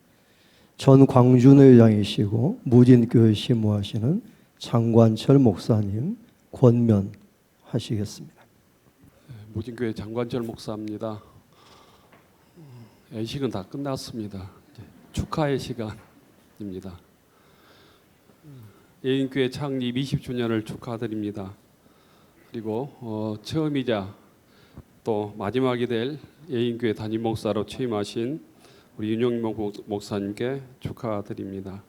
전 광주노회장이시고 무진교회 시무하시는 장관철 목사님 권면하시겠습니다. 무진교회 장관철 목사입니다. 예식은 다 끝났습니다. 축하의 시간입니다. 예인교회 창립 20주년을 축하드립니다. 그리고 처음이자 또 마지막이 될 예인교회 담임 목사로 취임하신 우리 윤영민 목사님께 축하드립니다.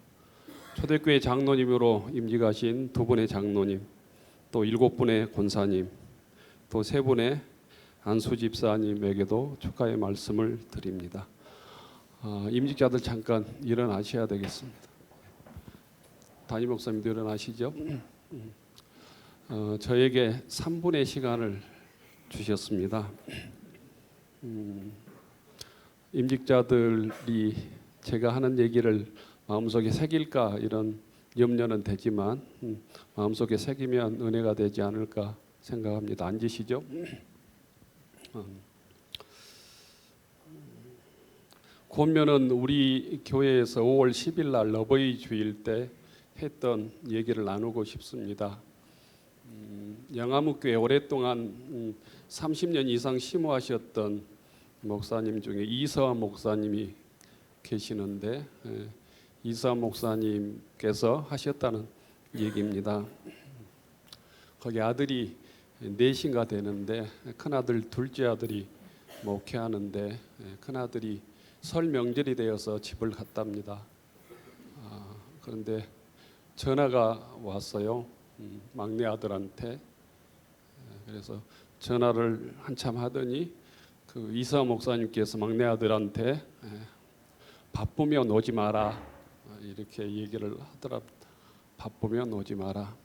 초대교회 장로님으로 임직하신 두 분의 장로님, 또 7분의 권사님, 또 3분의 안수 집사님에게도 축하의 말씀을 드립니다. 임직자들 잠깐 일어나셔야 되겠습니다. 담임 목사님도 일어나시죠. 저에게 3분의 시간을 주셨습니다. 임직자들이 제가 하는 얘기를 마음속에 새길까 이런 염려는 되지만 마음속에 새기면 은혜가 되지 않을까 생각합니다. 앉으시죠. 권면은 우리 교회에서 5월 10일 날 어버이 주일 때 했던 얘기를 나누고 싶습니다. 영암교회 오랫동안 30년 이상 심호하셨던 목사님 중에 이서환 목사님이 계시는데 이서환 목사님께서 하셨다는 얘기입니다. 거기 아들이 넷인가 되는데 큰아들 둘째 아들이 목회하는데 큰아들이 설 명절이 되어서 집을 갔답니다. 그런데 전화가 왔어요. 막내 아들한테. 그래서 전화를 한참 하더니 그 이사 목사님께서 막내 아들한테 바쁘면 오지 마라 이렇게 얘기를 하더랍니다. 바쁘면 오지 마라.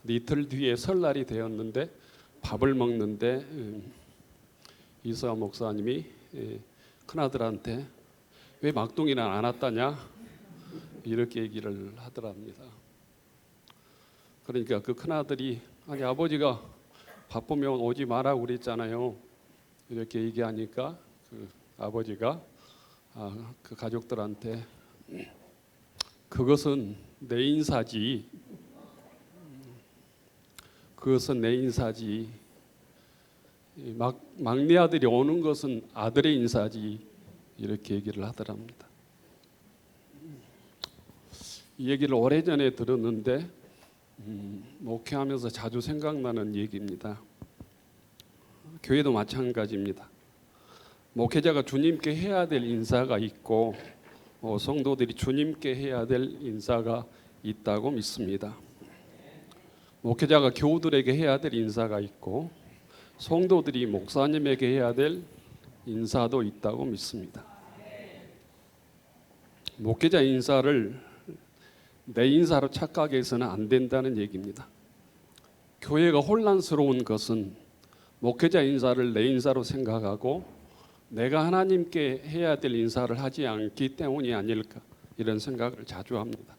근데 이틀 뒤에 설날이 되었는데 밥을 먹는데 이사 목사님이 큰아들한테 왜 막둥이는 안 왔다냐 이렇게 얘기를 하더랍니다. 그러니까 그 큰아들이 아니 아버지가 바쁘면 오지 마라고 그랬잖아요. 이렇게 얘기하니까 그 아버지가 그 가족들한테 그것은 내 인사지. 그것은 내 인사지. 막내 아들이 오는 것은 아들의 인사지 이렇게 얘기를 하더랍니다. 이 얘기를 오래전에 들었는데 목회하면서 자주 생각나는 얘기입니다. 교회도 마찬가지입니다. 목회자가 주님께 해야 될 인사가 있고 성도들이 주님께 해야 될 인사가 있다고 믿습니다. 목회자가 교우들에게 해야 될 인사가 있고 성도들이 목사님에게 해야 될 인사도 있다고 믿습니다. 목회자 인사를 내 인사로 착각해 서는 안 된다는 얘기입니다. 교회가 혼란스러운 것은 목회자 인사를 내 인사로 생각하고 내가 하나님께 해야 될 인사를 하지 않기 때문이 아닐까 이런 생각을 자주 합니다.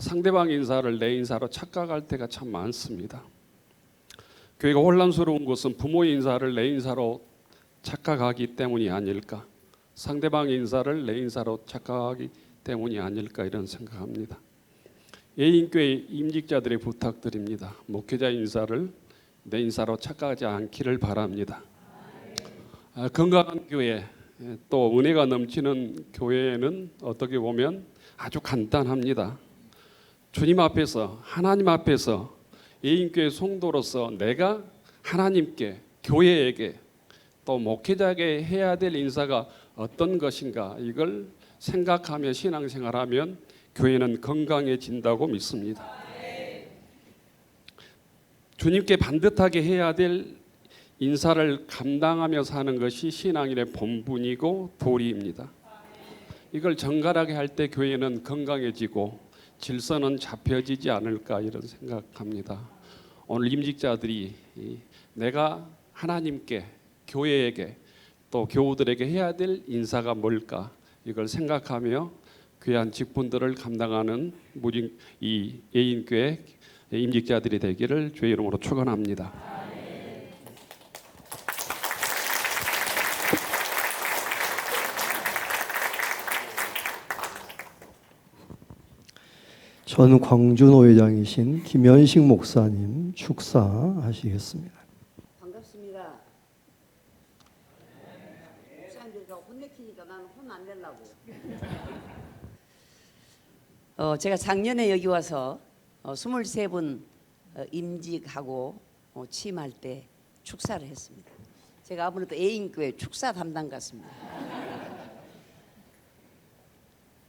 상대방 인사를 내 인사로 착각할 때가 참 많습니다. 교회가 혼란스러운 것은 부모의 인사를 내 인사로 착각하기 때문이 아닐까, 상대방 인사를 내 인사로 착각하기 때문이 아닐까 이런 생각합니다. 예인교회 임직자들의 부탁드립니다. 목회자 인사를 내 인사로 착각하지 않기를 바랍니다. 건강한 교회, 또 은혜가 넘치는 교회는 어떻게 보면 아주 간단합니다. 주님 앞에서, 하나님 앞에서 예인교회 성도로서 내가 하나님께, 교회에게, 또 목회자에게 해야 될 인사가 어떤 것인가 이걸 생각하며 신앙생활하면 교회는 건강해진다고 믿습니다. 주님께 반듯하게 해야 될 인사를 감당하며 사는 것이 신앙인의 본분이고 도리입니다. 이걸 정갈하게 할 때 교회는 건강해지고 질서는 잡혀지지 않을까 이런 생각합니다. 오늘 임직자들이 내가 하나님께, 교회에게, 또 교우들에게 해야 될 인사가 뭘까 이걸 생각하며 귀한 직분들을 감당하는 이 예인교회 임직자들이 되기를 주의 이름으로 축원합니다. 전 광주노회장이신 김현식 목사님 축사하시겠습니다. 반갑습니다. 목사님들과 혼내키니까 나는 혼 안 내려고. 제가 작년에 여기 와서 23분 임직하고 취임할 때 축사를 했습니다. 제가 아무래도 예인교회 축사 담당 같습니다.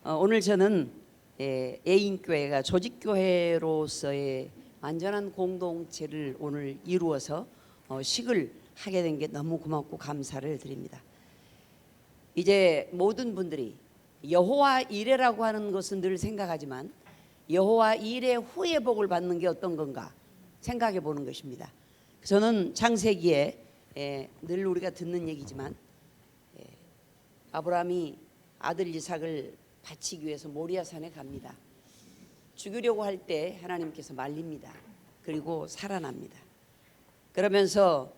오늘 저는 예인교회가 조직교회로서의 완전한 공동체를 오늘 이루어서 식을 하게 된 게 너무 고맙고 감사를 드립니다. 이제 모든 분들이 여호와 이레라고 하는 것은 늘 생각하지만 여호와 이레 후에 복을 받는 게 어떤 건가 생각해 보는 것입니다. 저는 창세기에 늘 우리가 듣는 얘기지만 아브라함이 아들 이삭을 바치기 위해서 모리아산에 갑니다. 죽이려고 할 때 하나님께서 말립니다. 그리고 살아납니다. 그러면서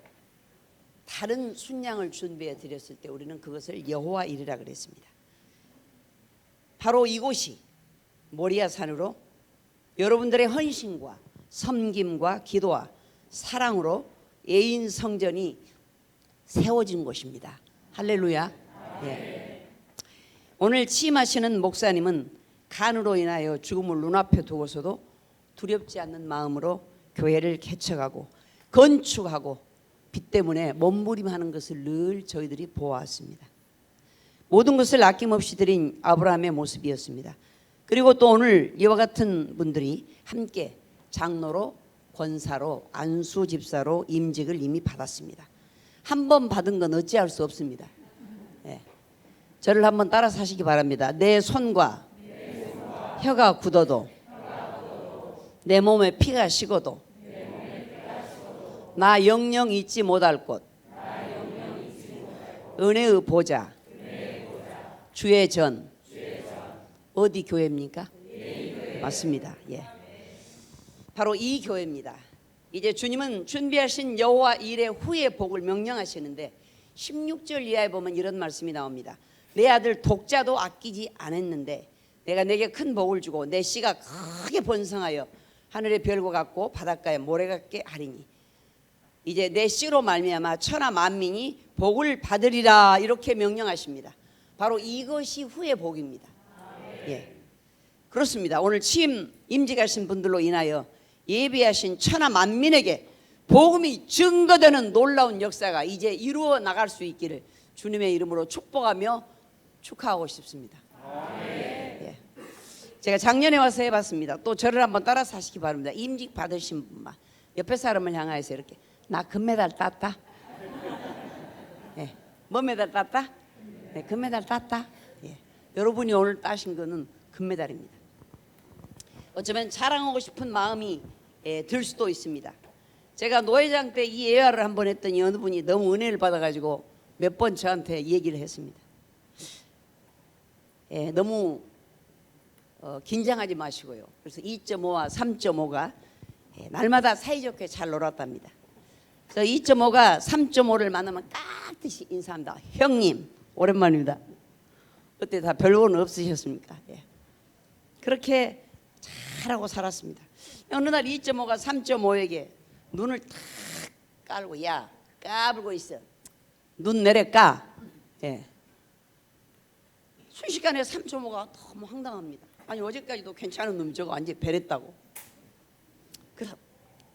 다른 순양을 준비해 드렸을 때 우리는 그것을 여호와 이레라 그랬습니다. 바로 이곳이 모리아산으로 여러분들의 헌신과 섬김과 기도와 사랑으로 예인 성전이 세워진 곳입니다. 할렐루야. 예. 오늘 취임하시는 목사님은 간으로 인하여 죽음을 눈앞에 두고서도 두렵지 않는 마음으로 교회를 개척하고 건축하고 빛 때문에 몸부림하는 것을 늘 저희들이 보아왔습니다. 모든 것을 아낌없이 드린 아브라함의 모습이었습니다. 그리고 또 오늘 이와 같은 분들이 함께 장로로, 권사로, 안수 집사로 임직을 이미 받았습니다. 한 번 받은 건 어찌할 수 없습니다. 네. 저를 한번 따라 사시기 바랍니다. 내 손과 혀가 굳어도 내 몸에 피가 식어도 나 영영 잊지 못할 곳 은혜의 보좌 주의 전 어디 교회입니까? 맞습니다. 예. 바로 이 교회입니다. 이제 주님은 준비하신 여호와 이레 후의 복을 명령하시는데 16절 이하에 보면 이런 말씀이 나옵니다. 내 아들 독자도 아끼지 않았는데 내가 내게 큰 복을 주고 내 씨가 크게 번성하여 하늘의 별과 같고 바닷가의 모래 같게 하리니 이제 내 씨로 말미암아 천하 만민이 복을 받으리라 이렇게 명령하십니다. 바로 이것이 후의 복입니다. 예, 그렇습니다. 오늘 취임 임직하신 분들로 인하여 예비하신 천하 만민에게 복음이 증거되는 놀라운 역사가 이제 이루어 나갈 수 있기를 주님의 이름으로 축복하며 축하하고 싶습니다. 예. 제가 작년에 와서 해봤습니다. 또 저를 한번 따라서 하시기 바랍니다. 임직 받으신 분만 옆에 사람을 향하여서 이렇게 나 금메달 땄다. 예. 뭐 메달 땄다? 네, 금메달 땄다. 예. 여러분이 오늘 따신 거는 금메달입니다. 어쩌면 자랑하고 싶은 마음이 들 수도 있습니다. 제가 노회장 때 이 예화를 한번 했더니 어느 분이 너무 은혜를 받아가지고 몇 번 저한테 얘기를 했습니다. 너무 긴장하지 마시고요. 그래서 2.5와 3.5가 날마다 사이좋게 잘 놀았답니다. 그래서 2.5가 3.5를 만나면 깍듯이 인사합니다. 형님 오랜만입니다. 그때 다 별건 없으셨습니까? 예. 그렇게 잘하고 살았습니다. 어느 날 2.5가 3.5에게 눈을 탁 깔고 야 까불고 있어. 눈 내려 까. 예. 순식간에 3.5가 너무 황당합니다. 아니 어제까지도 괜찮은 놈이 저거 완전히 배랬다고.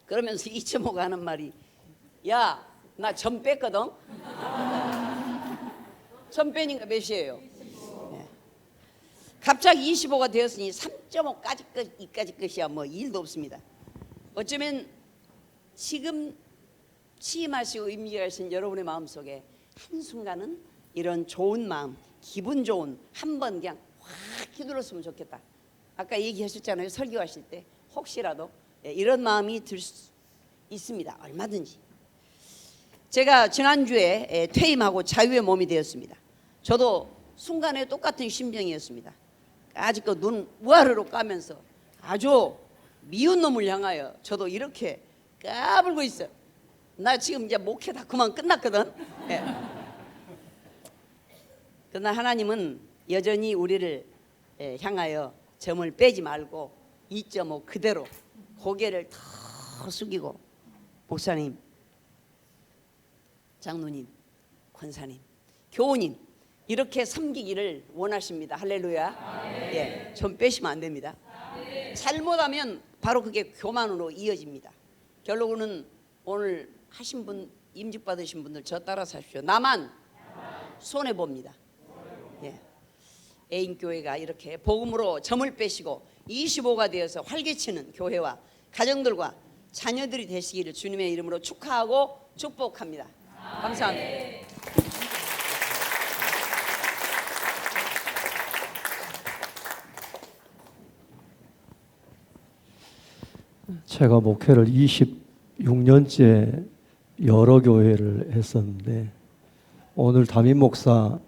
그러면서 2.5가 하는 말이 야 나 점 뺐거든. 점 빼니까 몇이에요? 예. 갑자기 25가 되었으니 3.5까지 이까지 것이야 뭐 일도 없습니다. 어쩌면 지금 취임하시고 임직하신 여러분의 마음속에 한순간은 이런 좋은 마음, 기분 좋은 한번 그냥 확 휘둘렀으면 좋겠다. 아까 얘기하셨잖아요. 설교하실 때 혹시라도 이런 마음이 들 수 있습니다. 얼마든지. 제가 지난주에 퇴임하고 자유의 몸이 되었습니다. 저도 순간에 똑같은 심정이었습니다. 아직도 눈 우아르로 까면서 아주 미운 놈을 향하여 저도 이렇게 까불고 있어요. 나 지금 이제 목회 다 그만 끝났거든. 예. 그러나 하나님은 여전히 우리를 향하여 점을 빼지 말고 2.5 그대로 고개를 더 숙이고 목사님, 장로님, 권사님, 교우님 이렇게 섬기기를 원하십니다. 할렐루야. 예, 점 빼시면 안 됩니다. 잘못하면 바로 그게 교만으로 이어집니다. 결론은 오늘 하신 분 임직 받으신 분들 저 따라 사십시오. 나만 손해 봅니다. 예. 애인교회가 이렇게 복음으로 점을 빼시고 25가 되어서 활개치는 교회와 가정들과 자녀들이 되시기를 주님의 이름으로 축하하고 축복합니다. 감사합니다. 제가 목회를 26년째 여러 교회를 했었는데 오늘 담임 목사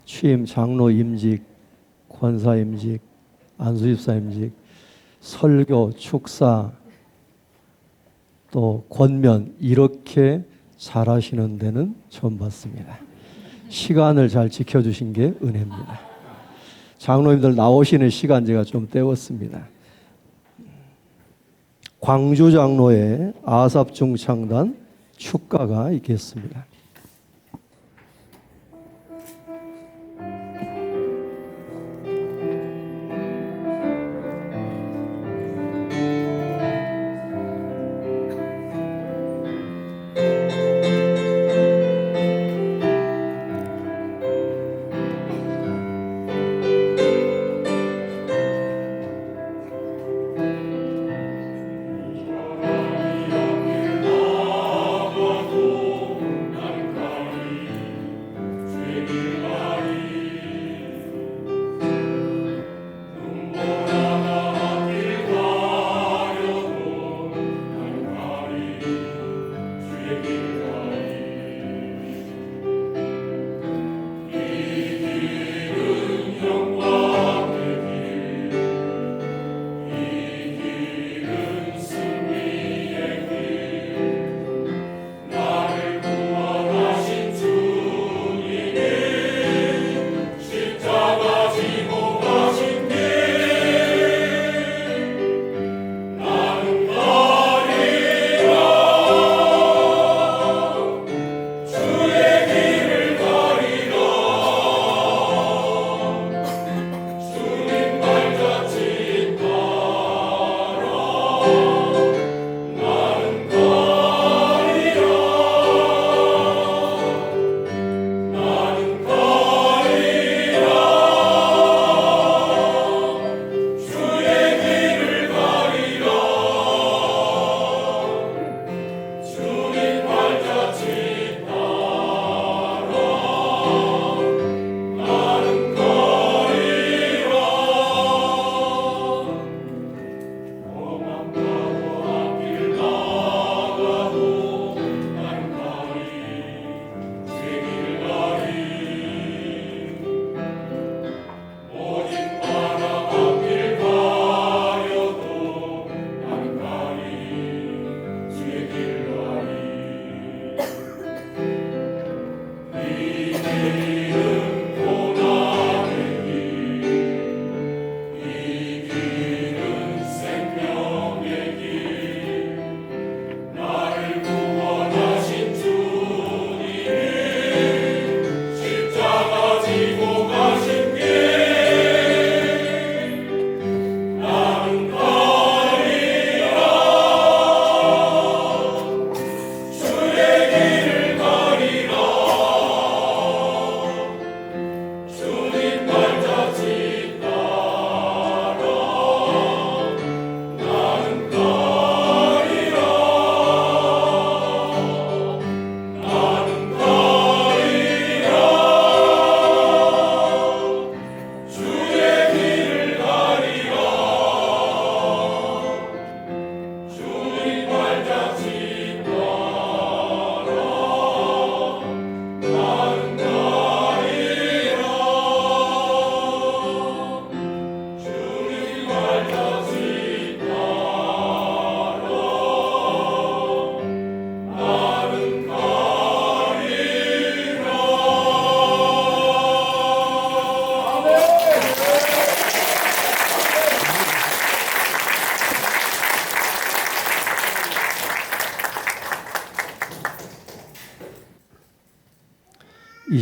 취임, 장로 임직, 권사 임직, 안수집사 임직, 설교, 축사, 또 권면 이렇게 잘하시는 데는 처음 봤습니다. 시간을 잘 지켜주신 게 은혜입니다. 장로님들 나오시는 시간 제가 좀 때웠습니다. 광주 장로의 아삽중창단 축가가 있겠습니다.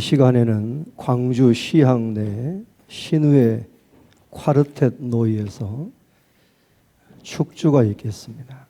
시간에는 광주 시향 내 신우의 콰르텟 노이에서 축주가 있겠습니다.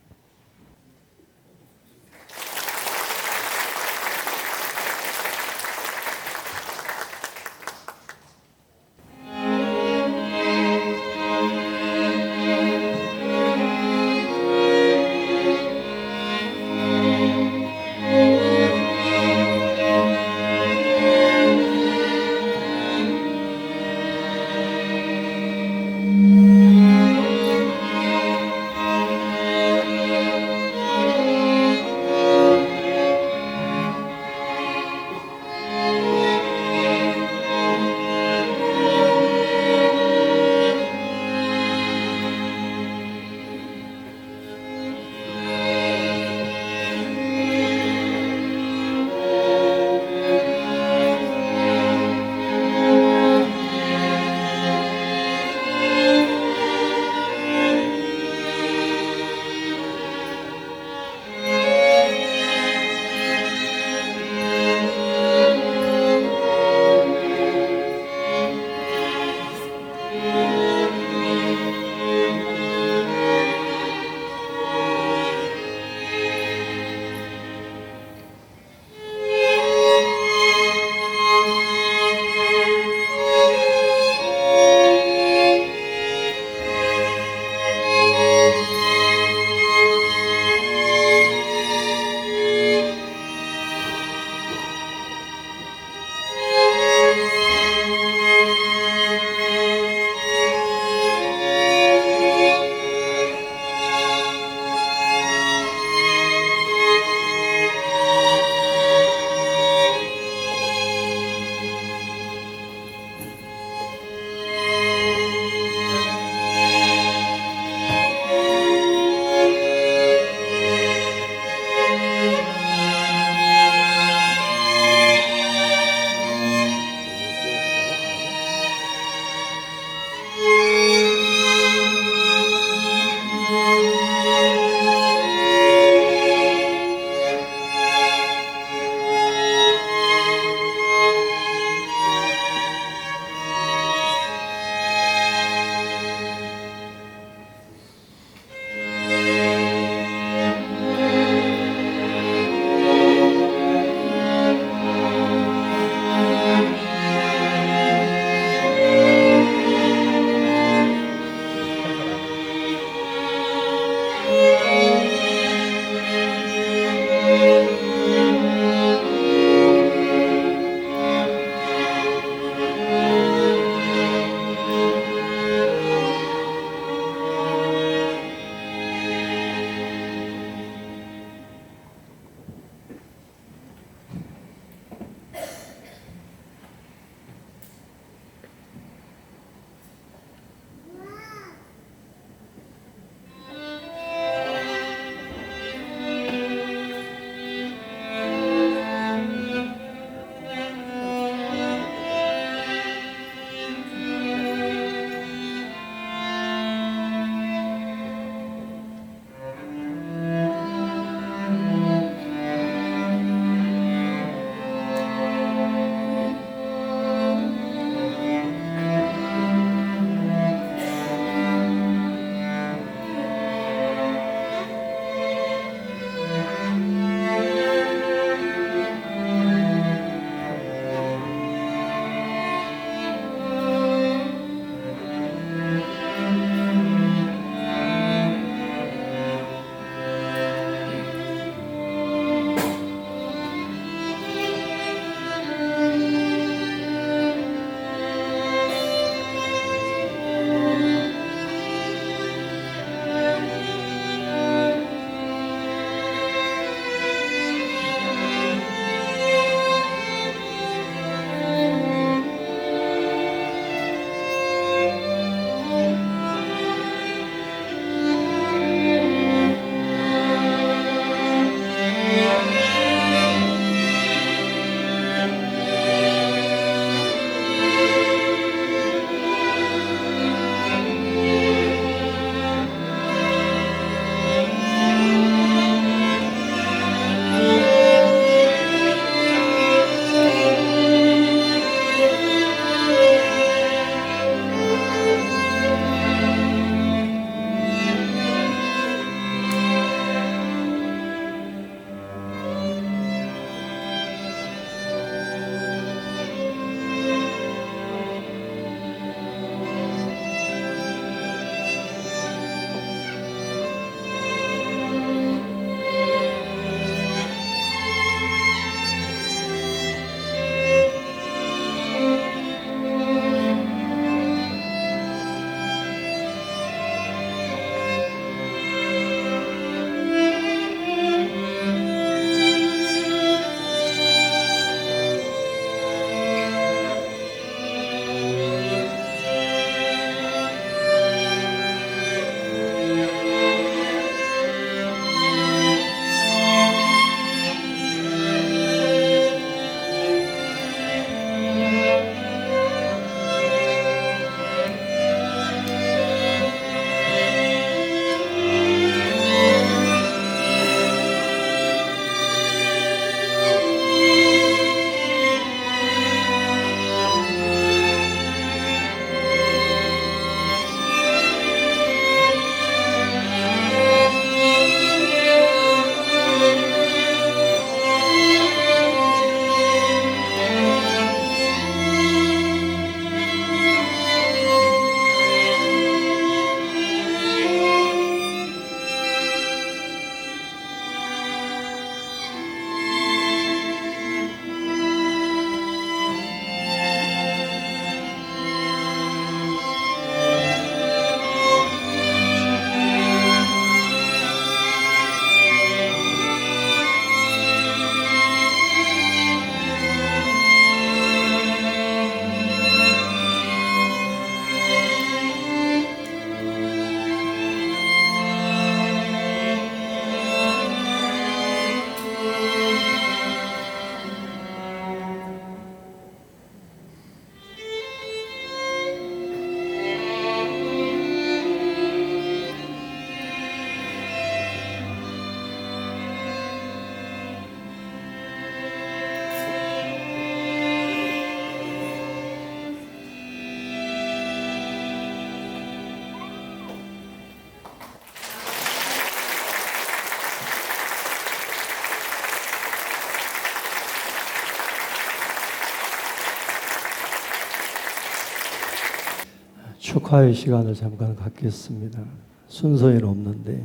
축하의 시간을 잠깐 갖겠습니다. 순서에는 없는데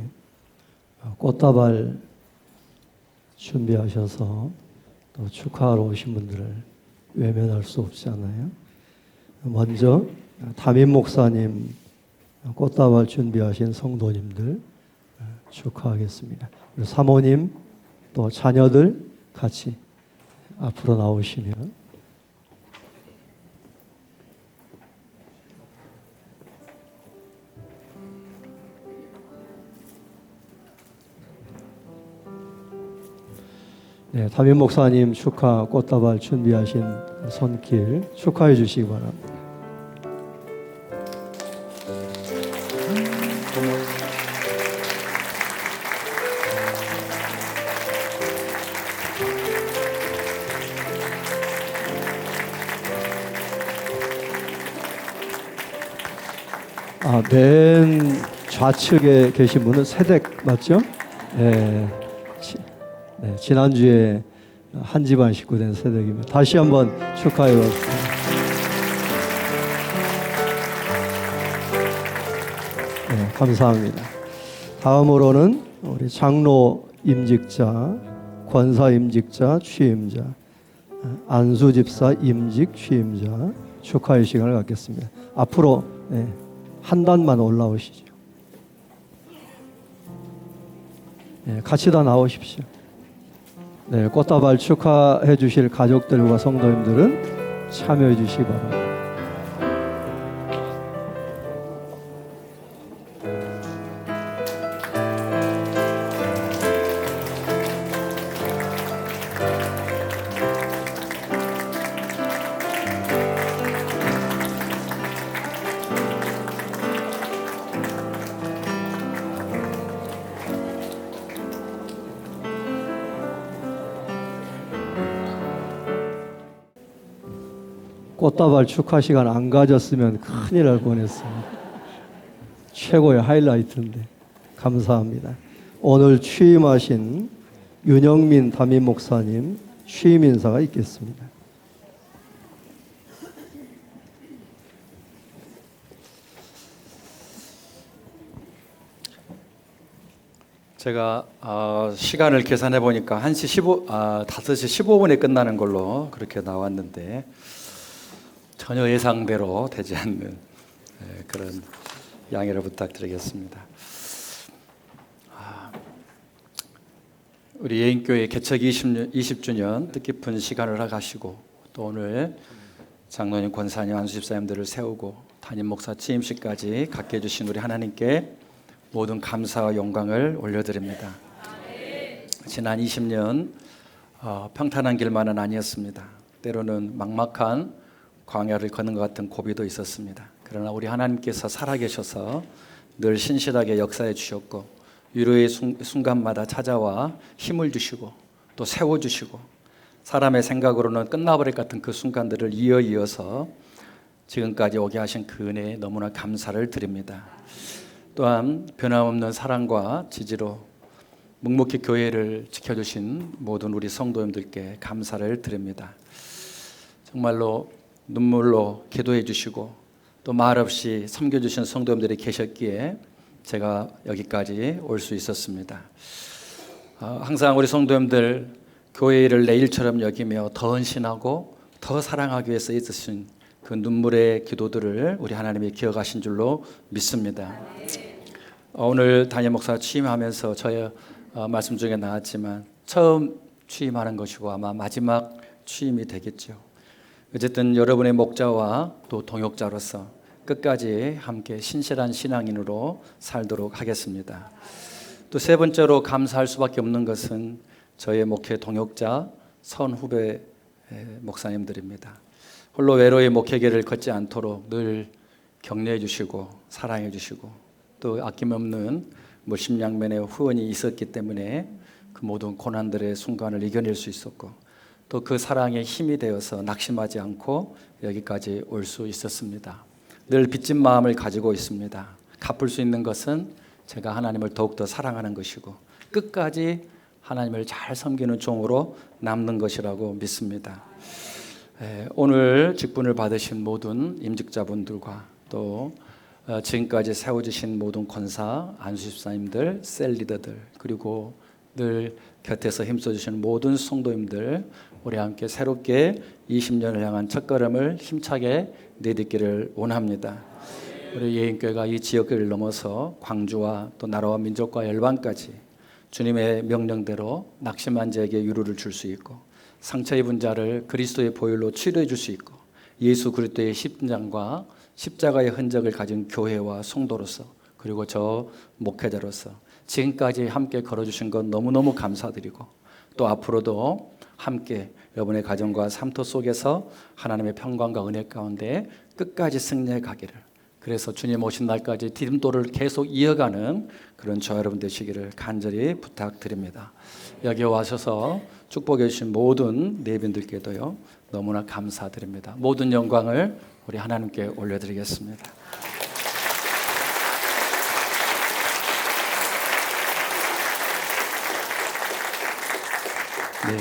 꽃다발 준비하셔서 또 축하하러 오신 분들을 외면할 수 없잖아요. 먼저 담임 목사님 꽃다발 준비하신 성도님들 축하하겠습니다. 그리고 사모님 또 자녀들 같이 앞으로 나오시면 네, 담임 목사님 축하 꽃다발 준비하신 손길 축하해 주시기 바랍니다. 맨 좌측에 계신 분은 세댁 맞죠? 네, 지난주에 한 집안 식구 된 세댁입니다. 다시 한번 축하해 주십시오. 네, 감사합니다. 다음으로는 우리 장로 임직자, 권사 임직자, 취임자, 안수 집사 임직 취임자 축하의 시간을 갖겠습니다. 앞으로 한 단만 올라오시죠. 같이 다 나오십시오. 네, 꽃다발 축하해 주실 가족들과 성도님들은 참여해 주시기 바랍니다. 꽃다발 축하 시간 안 가졌으면 큰일 날 뻔했어요. 최고의 하이라이트인데 감사합니다. 오늘 취임하신 윤영민 담임 목사님 취임 인사가 있겠습니다. 제가 시간을 계산해 보니까 5시 15분에 끝나는 걸로 그렇게 나왔는데 전혀 예상대로 되지 않는 그런 양해를 부탁드리겠습니다. 우리 예인교회 개척 20주년 뜻깊은 시간을 가시고 또 오늘 장로님, 권사님, 안수집사님들을 세우고 담임 목사 취임식까지 갖게 해주신 우리 하나님께 모든 감사와 영광을 올려드립니다. 지난 20년 평탄한 길만은 아니었습니다. 때로는 막막한 광야를 걷는 것 같은 고비도 있었습니다. 그러나 우리 하나님께서 살아계셔서 늘 신실하게 역사해 주셨고 위로의 순간마다 찾아와 힘을 주시고 또 세워주시고 사람의 생각으로는 끝나버릴 것 같은 그 순간들을 이어서 지금까지 오게 하신 그 은혜에 너무나 감사를 드립니다. 또한 변함없는 사랑과 지지로 묵묵히 교회를 지켜주신 모든 우리 성도님들께 감사를 드립니다. 정말로 눈물로 기도해 주시고 또 말없이 섬겨주신 성도님들이 계셨기에 제가 여기까지 올 수 있었습니다. 항상 우리 성도님들 교회 일을 내 일처럼 여기며 더 헌신하고 더 사랑하기 위해서 있으신 그 눈물의 기도들을 우리 하나님이 기억하신 줄로 믿습니다. 오늘 담임 목사 취임하면서 저의 말씀 중에 나왔지만 처음 취임하는 것이고 아마 마지막 취임이 되겠죠. 어쨌든 여러분의 목자와 또 동역자로서 끝까지 함께 신실한 신앙인으로 살도록 하겠습니다. 또 세 번째로 감사할 수밖에 없는 것은 저의 목회 동역자 선후배 목사님들입니다. 홀로 외로이 목회길을 걷지 않도록 늘 격려해 주시고 사랑해 주시고 또 아낌없는 십양면의 후원이 있었기 때문에 그 모든 고난들의 순간을 이겨낼 수 있었고 또 그 사랑에 힘이 되어서 낙심하지 않고 여기까지 올 수 있었습니다. 늘 빚진 마음을 가지고 있습니다. 갚을 수 있는 것은 제가 하나님을 더욱더 사랑하는 것이고 끝까지 하나님을 잘 섬기는 종으로 남는 것이라고 믿습니다. 오늘 직분을 받으신 모든 임직자분들과 또 지금까지 세워주신 모든 권사, 안수집사님들, 셀리더들, 그리고 늘 곁에서 힘써주시는 모든 성도님들, 우리 함께 새롭게 20년을 향한 첫걸음을 힘차게 내딛기를 원합니다. 우리 예인교회가 이 지역을 넘어서 광주와 또 나라와 민족과 열방까지 주님의 명령대로 낙심한 자에게 위로를 줄 수 있고, 상처 입은 자를 그리스도의 보혈로 치료해 줄 수 있고, 예수 그리스도의 십장과 십자가의 흔적을 가진 교회와 성도로서, 그리고 저 목회자로서 지금까지 함께 걸어주신 것 너무너무 감사드리고, 또 앞으로도 함께 여러분의 가정과 삶터 속에서 하나님의 평강과 은혜 가운데 끝까지 승리해 가기를, 그래서 주님 오신 날까지 디딤돌을 계속 이어가는 그런 저와 여러분 되시기를 간절히 부탁드립니다. 여기 와셔서 축복해 주신 모든 내빈들께도요 너무나 감사드립니다. 모든 영광을 우리 하나님께 올려드리겠습니다. 네,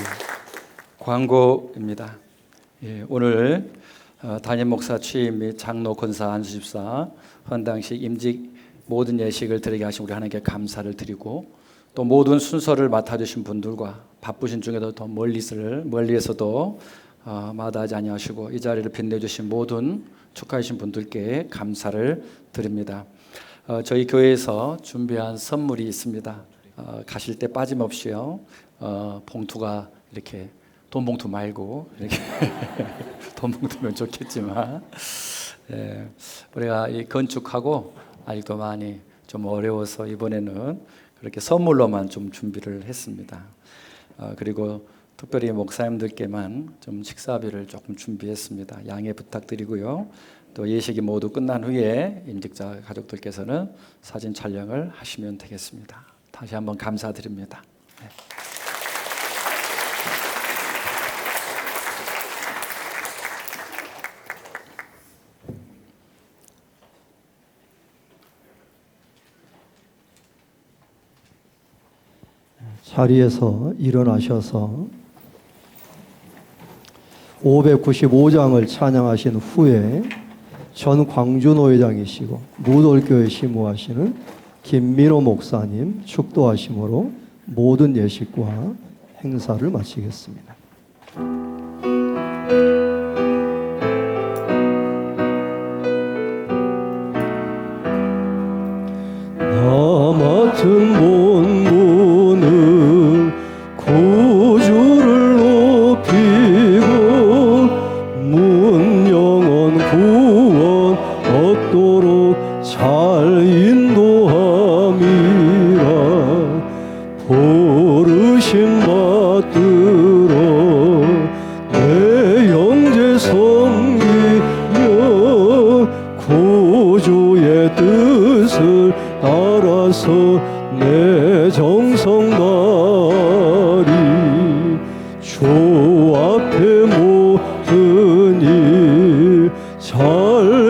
광고입니다. 예, 오늘 담임 목사 취임 및 장로 권사 안수집사 헌당식 임직 모든 예식을 드리게 하신 우리 하나님께 감사를 드리고, 또 모든 순서를 맡아주신 분들과 바쁘신 중에도 더 멀리에서도 마다하지 아니하시고 이 자리를 빛내주신 모든 축하하신 분들께 감사를 드립니다. 저희 교회에서 준비한 선물이 있습니다. 가실 때 빠짐없이요 봉투가 이렇게 돈 봉투 말고 이렇게 돈 봉투면 좋겠지만, 우리가 이 건축하고 아직도 많이 좀 어려워서 이번에는 그렇게 선물로만 좀 준비를 했습니다. 그리고 특별히 목사님들께만 좀 식사비를 조금 준비했습니다. 양해 부탁드리고요. 또 예식이 모두 끝난 후에 임직자 가족들께서는 사진 촬영을 하시면 되겠습니다. 다시 한번 감사드립니다. 네. 자리에서 일어나셔서 595장을 찬양하신 후에 전 광주노 회장이시고 무돌교회 시무하시는 김민호 목사님 축도하심으로 모든 예식과 행사를 마치겠습니다. 나 맡은 본분은 구주를 높이고 문영원 구원 얻도록 잘 인도함이라. 부르심 받들어 내 형제 섬기며 구주의 뜻을 따라서 내 정성 다하리. 주 앞에 모든 일 잘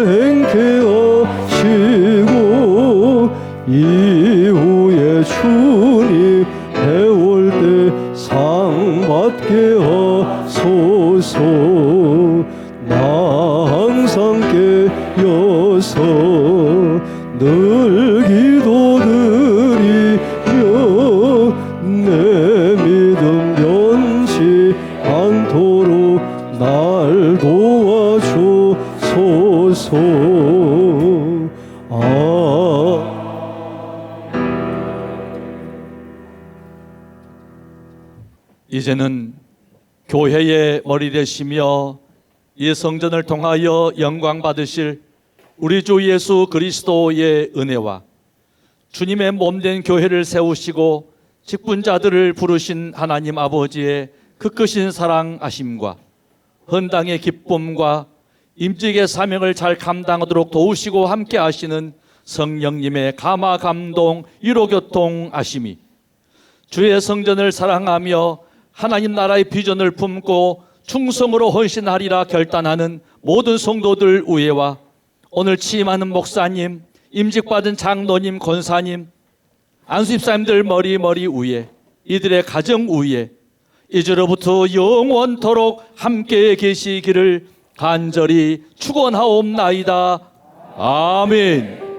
행케 하시고 이후에 주님 배울 때 상 받게 하소서. 나 항상 깨어서 늘 기도드리며 내 믿음 변치 않도록 날 도와주소서. 이제는 교회의 머리 되시며 이 성전을 통하여 영광 받으실 우리 주 예수 그리스도의 은혜와 주님의 몸된 교회를 세우시고 직분자들을 부르신 하나님 아버지의 그 크신 사랑하심과 헌당의 기쁨과 임직의 사명을 잘 감당하도록 도우시고 함께 하시는 성령님의 감화 감동 위로 교통하심이 주의 성전을 사랑하며 하나님 나라의 비전을 품고 충성으로 헌신하리라 결단하는 모든 성도들 위에와 오늘 취임하는 목사님, 임직받은 장로님, 권사님, 안수집사님들 머리 위에 이들의 가정 위에 이제로부터 영원토록 함께 계시기를 간절히 축원하옵나이다. 아멘.